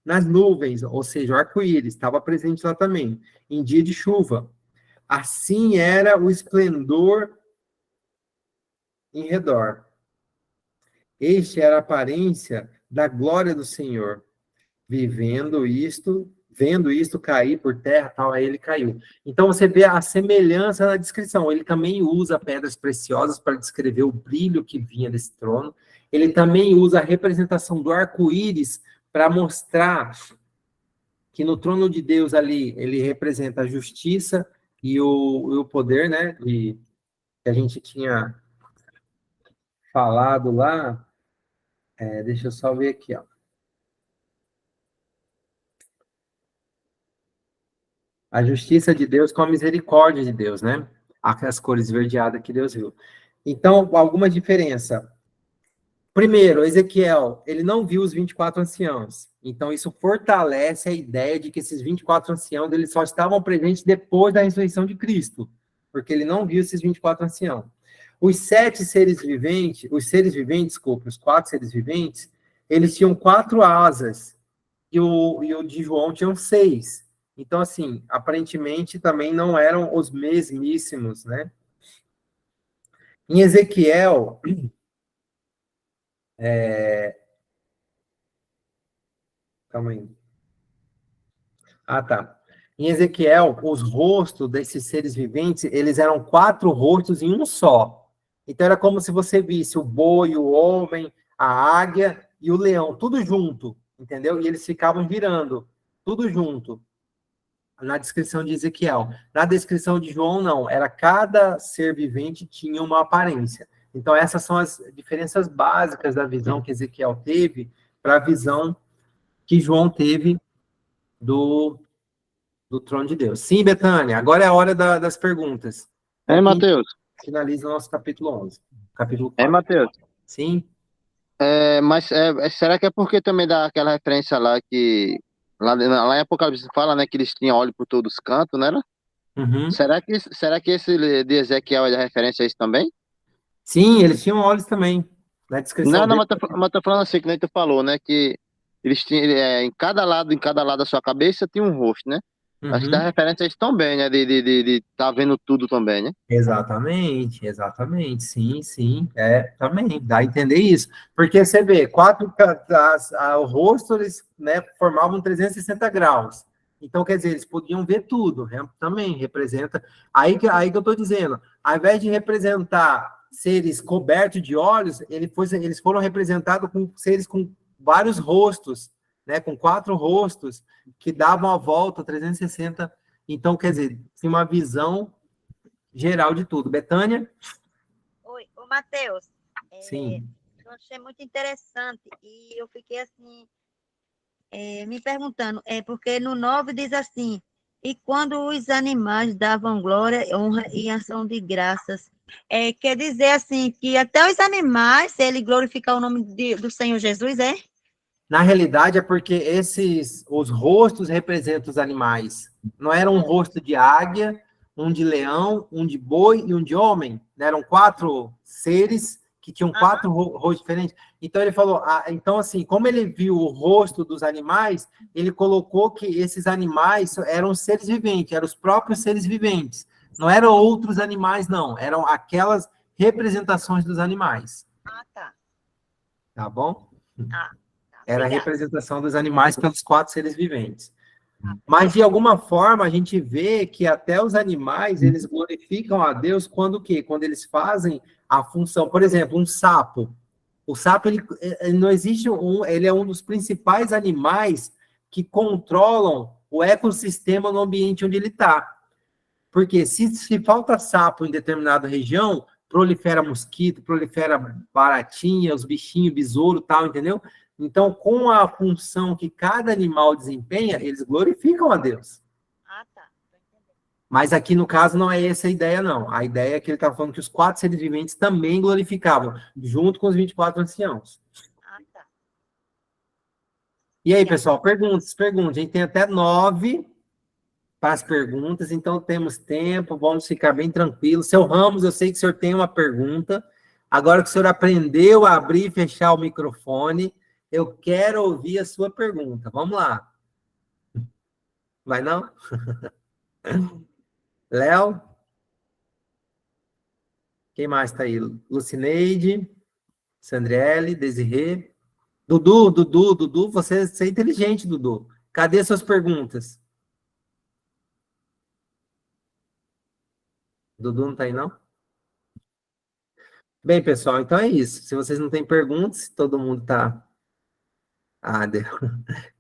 nas nuvens, ou seja, o arco-íris estava presente lá também, em dia de chuva. Assim era o esplendor em redor. Este era a aparência da glória do Senhor. Vendo isto cair por terra, tal, aí ele caiu. Então você vê a semelhança na descrição. Ele também usa pedras preciosas para descrever o brilho que vinha desse trono. Ele também usa a representação do arco-íris para mostrar que no trono de Deus ali, ele representa a justiça e o poder, né? Que a gente tinha falado lá. Deixa eu só ver aqui, ó. A justiça de Deus com a misericórdia de Deus, né? As cores esverdeadas que Deus viu. Então, alguma diferença? Primeiro, Ezequiel, ele não viu os 24 anciãos. Então, isso fortalece a ideia de que esses 24 anciãos, eles só estavam presentes depois da ressurreição de Cristo, porque ele não viu esses 24 anciãos. Os 4 seres viventes, eles tinham 4 asas, e o de João tinham 6. Então, assim, aparentemente também não eram os mesmíssimos, né? Em Ezequiel, calma aí. Ah, tá. Em Ezequiel, os rostos desses seres viventes, eles eram 4 rostos em um só. Então, era como se você visse o boi, o homem, a águia e o leão, tudo junto, entendeu? E eles ficavam virando, tudo junto. Na descrição de Ezequiel. Na descrição de João, não. Era cada ser vivente tinha uma aparência. Então, essas são as diferenças básicas da visão que Ezequiel teve para a visão que João teve do trono de Deus. Sim, Betânia, agora é a hora das perguntas. Mateus? Finaliza o nosso capítulo 11. Capítulo 4. Mateus? Sim. Mas será que é porque também dá aquela referência lá que... Lá em Apocalipse fala, né, que eles tinham olho por todos os cantos, né? Uhum. Será que esse de Ezequiel é referência a isso também? Sim, eles tinham olhos também. Na descrição Não, mas tá falando assim, que nem tu falou, né, que eles tinham, em cada lado da sua cabeça tinha um rosto, né? Acho que dá referência a isso também, né, de tá vendo tudo também, né? Exatamente, sim, também, dá a entender isso, porque você vê, o rosto, eles, né, formavam 360 graus, então, quer dizer, eles podiam ver tudo, também representa, aí que eu tô dizendo, ao invés de representar seres cobertos de olhos, eles foram representados com seres com vários rostos, né, com 4 rostos, que davam a volta 360, então, quer dizer, tinha uma visão geral de tudo. Betânia? Oi, ô Matheus. Sim. Eu achei muito interessante e eu fiquei assim, me perguntando, porque no 9 diz assim, e quando os animais davam glória, honra e ação de graças, quer dizer assim, que até os animais, se ele glorificar o nome do Senhor Jesus, Na realidade, é porque os rostos representam os animais. Não era um rosto de águia, um de leão, um de boi e um de homem. Né? Eram 4 seres que tinham 4 rostos diferentes. Então, ele falou, então, assim, como ele viu o rosto dos animais, ele colocou que esses animais eram seres viventes, eram os próprios seres viventes. Não eram outros animais, não. Eram aquelas representações dos animais. Tá. Tá bom? Tá. Era a Obrigada. representação dos animais pelos 4 seres viventes. Mas, de alguma forma, a gente vê que até os animais, eles glorificam a Deus quando o quê? Quando eles fazem a função. Por exemplo, um sapo. O sapo, ele não existe ele é um dos principais animais que controlam o ecossistema no ambiente onde ele está. Porque se falta sapo em determinada região, prolifera mosquito, prolifera baratinha, os bichinhos, besouro, tal, entendeu? Então, com a função que cada animal desempenha, eles glorificam a Deus. Tá. Tô entendendo. Mas aqui, no caso, não é essa a ideia, não. A ideia é que ele está falando que os 4 seres viventes também glorificavam, junto com os 24 anciãos. Tá. E aí, pessoal, perguntas. A gente tem até 9 para as perguntas, então temos tempo, vamos ficar bem tranquilos. Seu Ramos, eu sei que o senhor tem uma pergunta. Agora que o senhor aprendeu a abrir e fechar o microfone, eu quero ouvir a sua pergunta. Vamos lá. Vai não? Léo? Quem mais está aí? Lucineide, Sandriele, Desirê. Dudu, você é inteligente, Dudu. Cadê suas perguntas? Dudu não está aí, não? Bem, pessoal, então é isso. Se vocês não têm perguntas, todo mundo está... deu.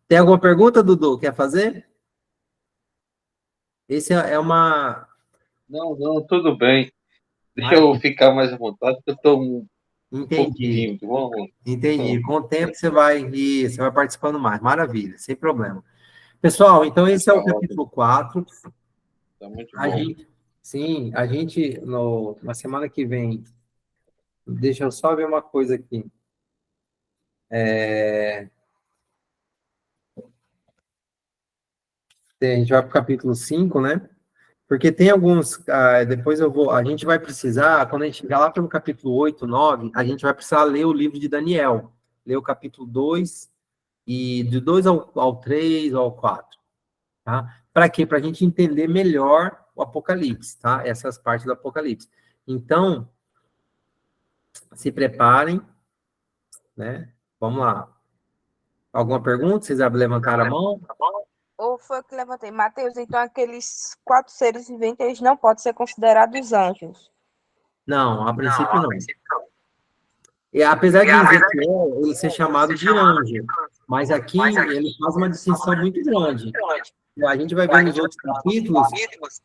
Tem alguma pergunta, Dudu? Quer fazer? Esse é uma... Não, tudo bem. Deixa eu ficar mais à vontade, porque eu estou um pouco Entendi. tímido. Vamos. Entendi. Com o tempo você vai participando mais. Maravilha, sem problema. Pessoal, então esse é o capítulo 4. Tá muito A bom. gente, sim, a gente, na semana que vem, deixa eu só ver uma coisa aqui. A gente vai para o capítulo 5, né? Porque tem alguns, depois a gente vai precisar, quando a gente chegar lá pelo capítulo 8, 9, a gente vai precisar ler o livro de Daniel, ler o capítulo 2, e do 2 ao 3 ou ao 4, tá? Para quê? Para a gente entender melhor o Apocalipse, tá? Essas partes do Apocalipse. Então, se preparem, né? Vamos lá. Alguma pergunta? Vocês levantaram a mão? Ou foi eu que levantei? Mateus, então aqueles 4 seres viventes, eles não podem ser considerados anjos. Não, a princípio não. E, apesar de Ezequiel ele ser chamado de anjo, mas aqui ele faz uma distinção muito grande. A gente vai ver nos outros capítulos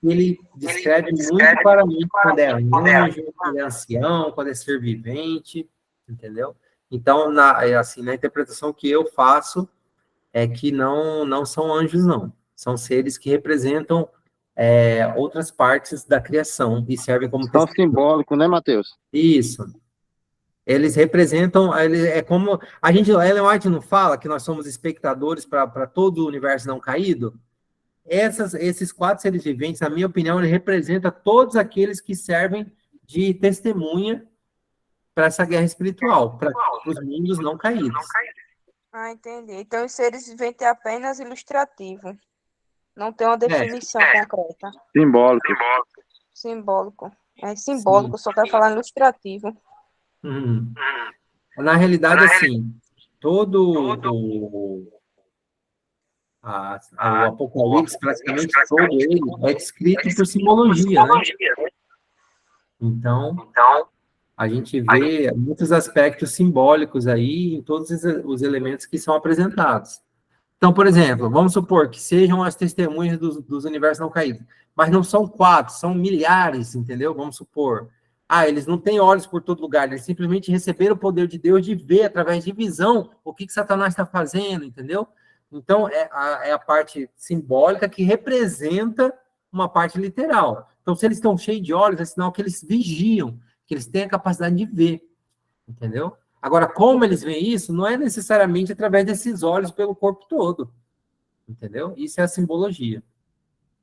que ele descreve muito claramente quando é anjo, quando é ancião, quando é ser vivente, entendeu? Então, na interpretação que eu faço, é que não são anjos, não. São seres que representam outras partes da criação e servem como... Tão simbólico, né, Mateus? Isso. Eles representam, é como... A Ellen White não fala que nós somos espectadores para todo o universo não caído? Esses 4 seres viventes, na minha opinião, ele representa todos aqueles que servem de testemunha para essa guerra espiritual, para os mundos não caídos. Entendi. Então, os seres viventes é apenas ilustrativo. Não tem uma definição concreta. Simbólico. Simbólico. É simbólico, só quero falar ilustrativo. Na realidade, assim, todo o Apocalipse, praticamente todo ele, é descrito por simbologia, né? Então, a gente vê muitos aspectos simbólicos aí em todos os elementos que são apresentados. Então, por exemplo, vamos supor que sejam as testemunhas dos universos não caídos, mas não são 4, são milhares, entendeu? Vamos supor. Eles não têm olhos por todo lugar, eles simplesmente receberam o poder de Deus de ver, através de visão, o que Satanás está fazendo, entendeu? Então, é a parte simbólica que representa uma parte literal. Então, se eles estão cheios de olhos, é sinal que eles vigiam, que eles têm a capacidade de ver, entendeu? Agora, como eles veem isso, não é necessariamente através desses olhos pelo corpo todo, entendeu? Isso é a simbologia.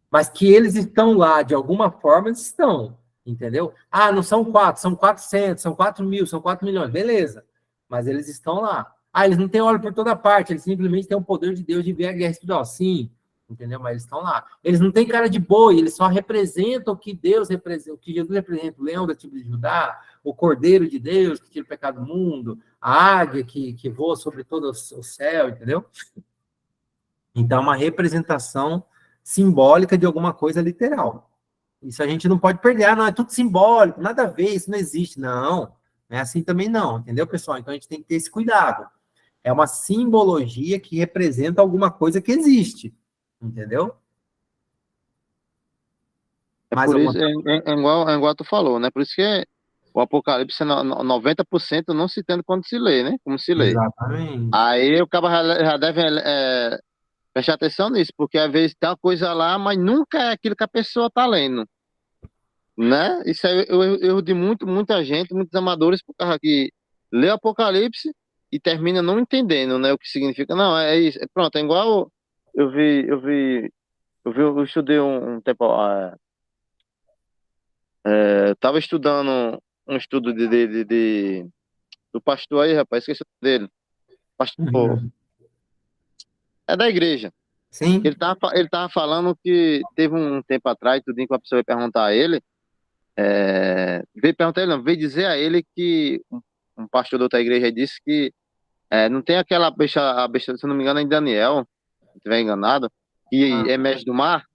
Mas que eles estão lá, de alguma forma, eles estão, entendeu? Ah, não são 4, são 400, são 4.000, são 4 milhões, beleza. Mas eles estão lá. Ah, eles não têm olho por toda parte, eles simplesmente têm o poder de Deus de ver a guerra espiritual. Sim, entendeu? Mas eles estão lá. Eles não têm cara de boi, eles só representam o que Deus representa, o que Jesus representa, o leão da tribo de Judá, o cordeiro de Deus que tira o pecado do mundo, a águia que voa sobre todo o céu, entendeu? Então, é uma representação simbólica de alguma coisa literal. Isso a gente não pode perder. Ah, não, é tudo simbólico, nada a ver, isso não existe. Não, é assim também não, entendeu, pessoal? Então, a gente tem que ter esse cuidado. É uma simbologia que representa alguma coisa que existe, entendeu? É Mais por alguma isso, é igual tu falou, né? Por isso que o Apocalipse é 90% não se entende quando se lê, né? Como se lê. Exatamente. Aí o cara já deve prestar atenção nisso, porque às vezes tem uma coisa lá, mas nunca é aquilo que a pessoa tá lendo, né? Isso é o erro de muita gente, muitos amadores, por causa que lê o Apocalipse e termina não entendendo, né? O que significa. Não, é isso. Pronto, é igual eu estudei um tempo. Eu tava estudando um estudo do pastor aí, rapaz, esqueci o nome dele. Pastor, Uhum. é da igreja. Sim? Ele tava falando que teve um tempo atrás, tudo que a pessoa veio perguntar a ele, veio perguntar a ele, não, veio dizer a ele que um pastor da outra igreja disse que não tem aquela a besta, se eu não me engano, é em Daniel, se estiver enganado, que Ah, é mestre do mar,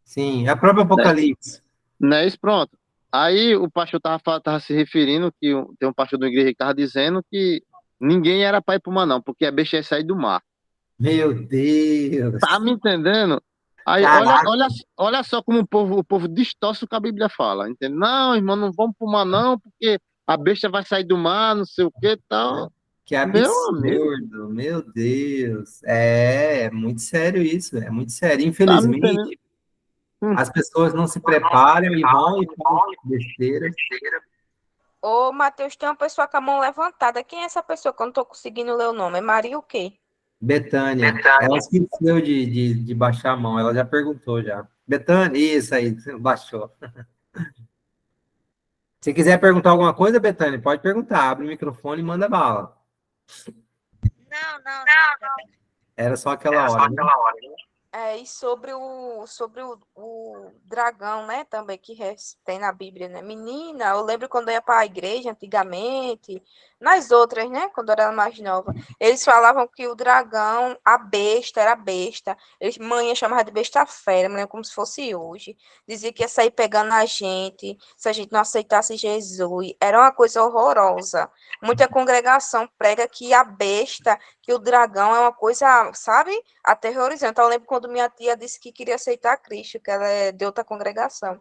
sim, é a própria né? Apocalipse. Não é isso, pronto. Aí o pastor tava se referindo que tem um pastor da igreja que tava dizendo que ninguém era pai pro mar, não, porque a besta ia sair do mar. Meu Deus! Tá me entendendo? Aí Caraca! olha só como o povo distorce o que a Bíblia fala. Entende? Não, irmão, não vamos pro mar, não, porque a besta vai sair do mar, não sei o que tal. Que Meu amigo, absurdo! Meu Deus! É muito sério isso, é muito sério. tá me entendendo? Infelizmente, Hum. as pessoas não se preparam e vão e fazem besteira. Ô, Matheus, tem uma pessoa com a mão levantada. Quem é essa pessoa que eu não tô conseguindo ler o nome? É Maria o quê? Betânia, ela esqueceu de baixar a mão, ela já perguntou já. Betânia, isso aí, você baixou. Se quiser perguntar alguma coisa, Betânia, pode perguntar, abre o microfone e manda bala. Não, não, não. Era só aquela hora, né? E sobre o dragão, né, também que tem na Bíblia, né? Menina, eu lembro quando eu ia para a igreja antigamente, nas outras, né, quando eu era mais nova, eles falavam que o dragão, a besta, era besta. Eles, mãe chamava de besta fera, me lembro como se fosse hoje. Dizia que ia sair pegando a gente, se a gente não aceitasse Jesus. Era uma coisa horrorosa. Muita congregação prega que a besta, que o dragão é uma coisa, sabe? Aterrorizante. Então, eu lembro quando minha tia disse que queria aceitar Cristo, que ela é de outra congregação.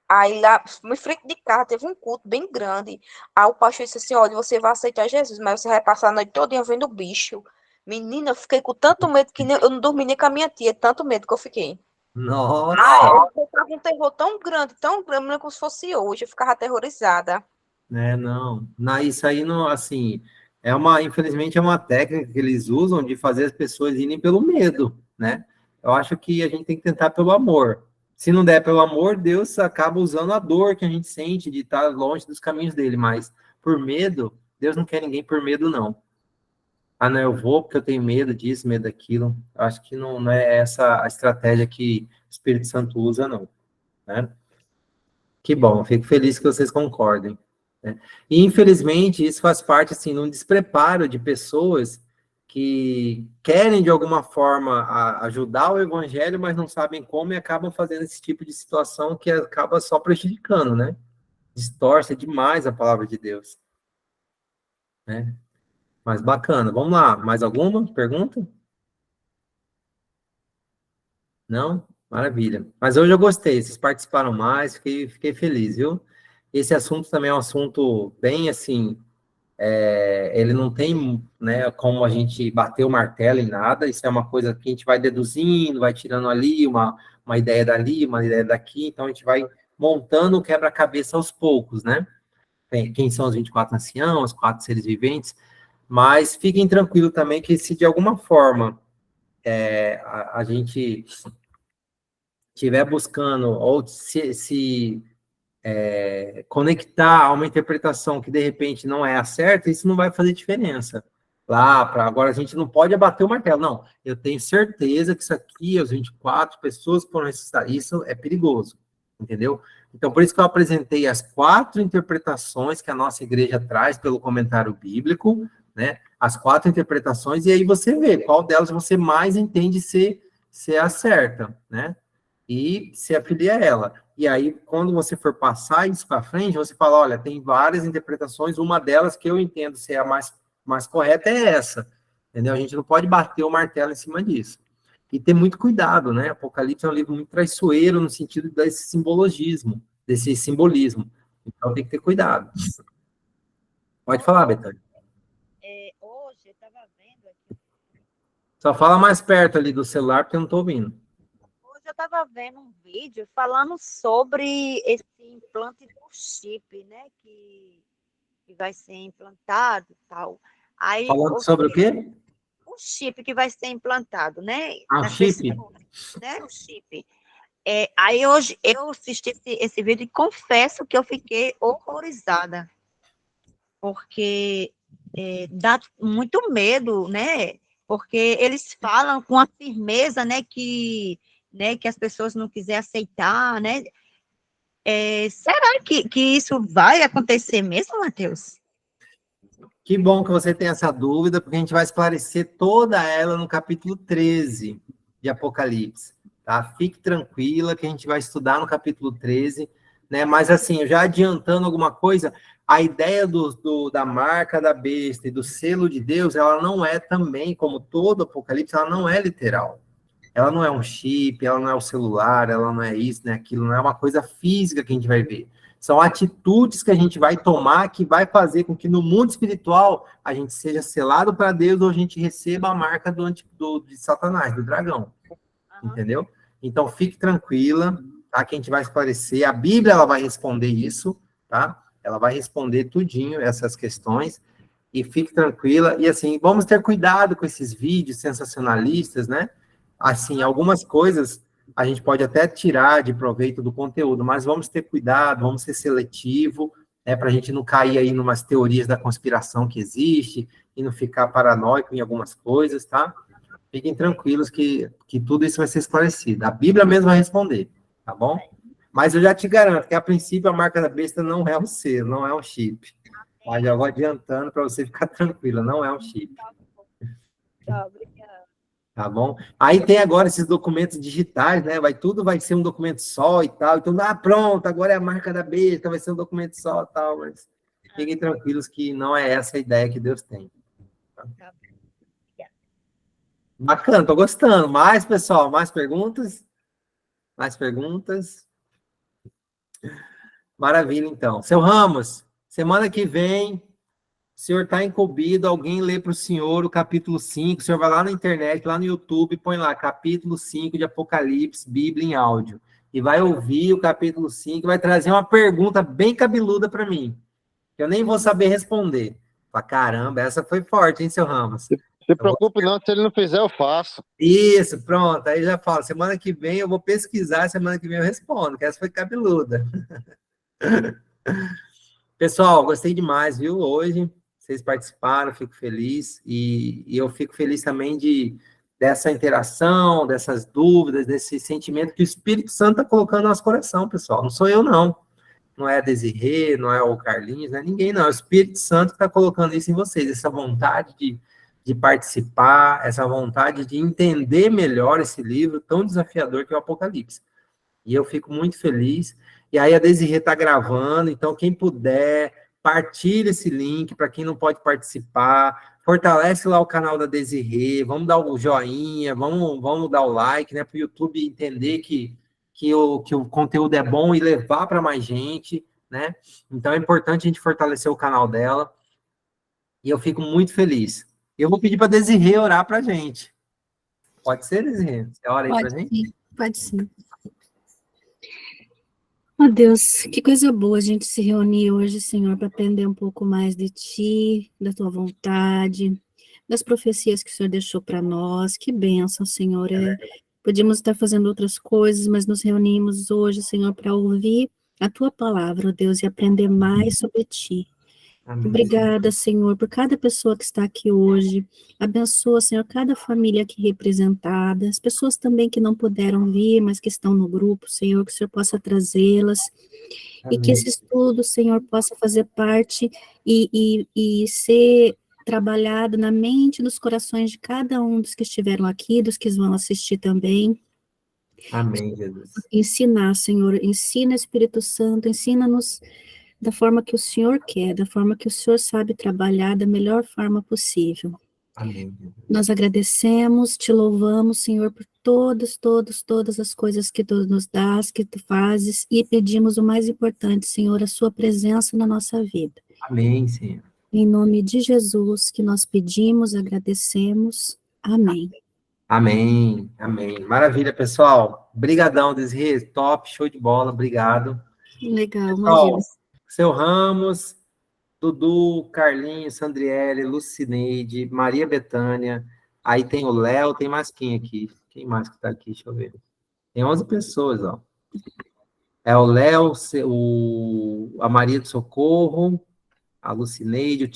Aí, lá, em frente de casa, teve um culto bem grande. Aí o pastor disse assim, olha, você vai aceitar Jesus, mas você vai passar a noite toda vendo bicho. Menina, eu fiquei com tanto medo que eu não dormi nem com a minha tia, tanto medo que eu fiquei. Nossa, Eu tava um terror tão grande, não é como se fosse hoje, eu ficava aterrorizada. né, não. Isso aí não, assim, infelizmente é uma técnica que eles usam de fazer as pessoas irem pelo medo, né? Eu acho que a gente tem que tentar pelo amor. Se não der pelo amor, Deus acaba usando a dor que a gente sente de estar longe dos caminhos dele, mas por medo, Deus não quer ninguém por medo, não. Ah, não, eu vou porque eu tenho medo disso, medo daquilo. Eu acho que não é essa a estratégia que o Espírito Santo usa, não, né? Que bom, fico feliz que vocês concordem, né? E, infelizmente, isso faz parte, assim, de um despreparo de pessoas que querem, de alguma forma, ajudar o evangelho, mas não sabem como e acabam fazendo esse tipo de situação que acaba só prejudicando, né? Distorce demais a palavra de Deus, né? Mas bacana. Vamos lá, mais alguma pergunta? Não? Maravilha. Mas hoje eu gostei, vocês participaram mais, fiquei feliz, viu? Esse assunto também é um assunto bem, assim, ele não tem, né, como a gente bater o martelo em nada, isso é uma coisa que a gente vai deduzindo, vai tirando ali uma ideia dali, uma ideia daqui, então a gente vai montando o quebra-cabeça aos poucos, né? Quem são os 24 anciãos, os 4 seres viventes, Mas fiquem tranquilos também que se de alguma forma a gente estiver buscando ou se conectar a uma interpretação que de repente não é a certa, isso não vai fazer diferença. Agora a gente não pode abater o martelo. Não, eu tenho certeza que isso aqui, as 24 pessoas que foram ressuscitadas, isso é perigoso, entendeu? Então, por isso que eu apresentei as 4 interpretações que a nossa igreja traz pelo comentário bíblico, né? As 4 interpretações, e aí você vê qual delas você mais entende ser a certa, né? E se afilia a ela. E aí, quando você for passar isso para frente, você fala, olha, tem várias interpretações, uma delas que eu entendo ser a mais correta é essa, entendeu? A gente não pode bater o martelo em cima disso. E ter muito cuidado, né? Apocalipse é um livro muito traiçoeiro no sentido desse simbologismo, desse simbolismo. Então tem que ter cuidado. Pode falar, Betânia. Hoje eu estava vendo aqui. Só fala mais perto ali do celular, porque eu não estou ouvindo. Hoje eu estava vendo um vídeo falando sobre esse implante do chip, né? Que vai ser implantado e tal. Aí, Falando sobre o quê? o chip que vai ser implantado, né? Ah, nas chip. pessoas, né? O chip. Aí hoje eu assisti esse vídeo e confesso que eu fiquei horrorizada, porque dá muito medo, né? Porque eles falam com a firmeza, né, que as pessoas não quiserem aceitar, né? Será que isso vai acontecer mesmo, Matheus? Que bom que você tem essa dúvida, porque a gente vai esclarecer toda ela no capítulo 13 de Apocalipse, tá? Fique tranquila que a gente vai estudar no capítulo 13, né? Mas assim, já adiantando alguma coisa, a ideia da marca da besta e do selo de Deus, ela não é também, como todo Apocalipse, ela não é literal. Ela não é um chip, ela não é o celular, ela não é isso, não é aquilo, não é uma coisa física que a gente vai ver. São atitudes que a gente vai tomar que vai fazer com que no mundo espiritual a gente seja selado para Deus ou a gente receba a marca de Satanás, do dragão. Entendeu? Então fique tranquila, tá? Que a gente vai esclarecer. A Bíblia ela vai responder isso, tá? Ela vai responder tudinho essas questões. E fique tranquila. E assim, vamos ter cuidado com esses vídeos sensacionalistas, né? Assim, algumas coisas a gente pode até tirar de proveito do conteúdo, mas vamos ter cuidado, vamos ser seletivo, para a gente não cair aí em umas teorias da conspiração que existe e não ficar paranoico em algumas coisas, tá? Fiquem tranquilos que tudo isso vai ser esclarecido. A Bíblia mesmo vai responder, tá bom? Mas eu já te garanto que, a princípio, a marca da besta não é um selo, não é um chip. Mas já vou adiantando para você ficar tranquila, não é um chip. Tá, obrigada. Tá bom? Aí tem agora esses documentos digitais, né? Tudo vai ser um documento só e tal. Então, pronto, agora é a marca da besta, vai ser um documento só e tal. Mas fiquem tranquilos que não é essa a ideia que Deus tem. Tá? Bacana, tô gostando. Mais, pessoal, mais perguntas? Mais perguntas? Maravilha, então. Seu Ramos, semana que vem, o senhor está incumbido, alguém lê para o senhor o capítulo 5, o senhor vai lá na internet, lá no YouTube, põe lá, capítulo 5 de Apocalipse, Bíblia em áudio, e vai ouvir o capítulo 5, vai trazer uma pergunta bem cabeluda para mim, que eu nem vou saber responder. Fala, caramba, essa foi forte, hein, seu Ramos? Se preocupe não, se ele não fizer, eu faço. Isso, pronto, aí já falo, semana que vem eu vou pesquisar, semana que vem eu respondo, que essa foi cabeluda. Pessoal, gostei demais, viu, hoje, vocês participaram, fico feliz, e eu fico feliz também dessa interação, dessas dúvidas, desse sentimento que o Espírito Santo está colocando no nosso coração, pessoal, não sou eu, não é a Desirê, não é o Carlinhos, não é ninguém, não, é o Espírito Santo que está colocando isso em vocês, essa vontade de participar, essa vontade de entender melhor esse livro tão desafiador que é o Apocalipse. E eu fico muito feliz. E aí a Desirê está gravando, então quem puder, partilha esse link para quem não pode participar, fortalece lá o canal da Desirê, vamos dar o joinha, vamos dar o like, né, para o YouTube entender que o conteúdo é bom e levar para mais gente, né? Então é importante a gente fortalecer o canal dela. E eu fico muito feliz. Eu vou pedir para a Desirê orar para a gente. Pode ser, Desirê? Você ora aí para a gente? Pode sim. Oh, Deus, que coisa boa a gente se reunir hoje, Senhor, para aprender um pouco mais de Ti, da Tua vontade, das profecias que o Senhor deixou para nós. Que bênção, Senhor. Podíamos estar fazendo outras coisas, mas nos reunimos hoje, Senhor, para ouvir a Tua palavra, oh Deus, e aprender mais sobre Ti. Amém. Obrigada, Senhor, por cada pessoa que está aqui hoje. Abençoa, Senhor, cada família aqui representada, as pessoas também que não puderam vir, mas que estão no grupo, Senhor, que o Senhor possa trazê-las, e que esse estudo, Senhor, possa fazer parte e ser trabalhado na mente e nos corações de cada um dos que estiveram aqui, dos que vão assistir também. Amém, Jesus. Ensinar, Senhor, ensina, Espírito Santo, ensina-nos da forma que o Senhor quer, da forma que o Senhor sabe trabalhar, da melhor forma possível. Amém. Nós agradecemos, te louvamos, Senhor, por todas as coisas que tu nos dás, que tu fazes, e pedimos o mais importante, Senhor, a sua presença na nossa vida. Amém, Senhor. Em nome de Jesus que nós pedimos, agradecemos. Amém. Amém. Amém. Maravilha, pessoal. Obrigadão, Desirê. Top, show de bola. Obrigado. Legal, Pessoal, imagina. Seu Ramos, Dudu, Carlinhos, Sandriele, Lucineide, Maria Bethânia, aí tem o Léo, tem mais quem aqui? Quem mais que tá aqui? Deixa eu ver. Tem 11 pessoas, ó. É o Léo, a Maria do Socorro, a Lucineide, o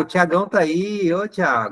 Tiagão tá aí. Ô, Tiago.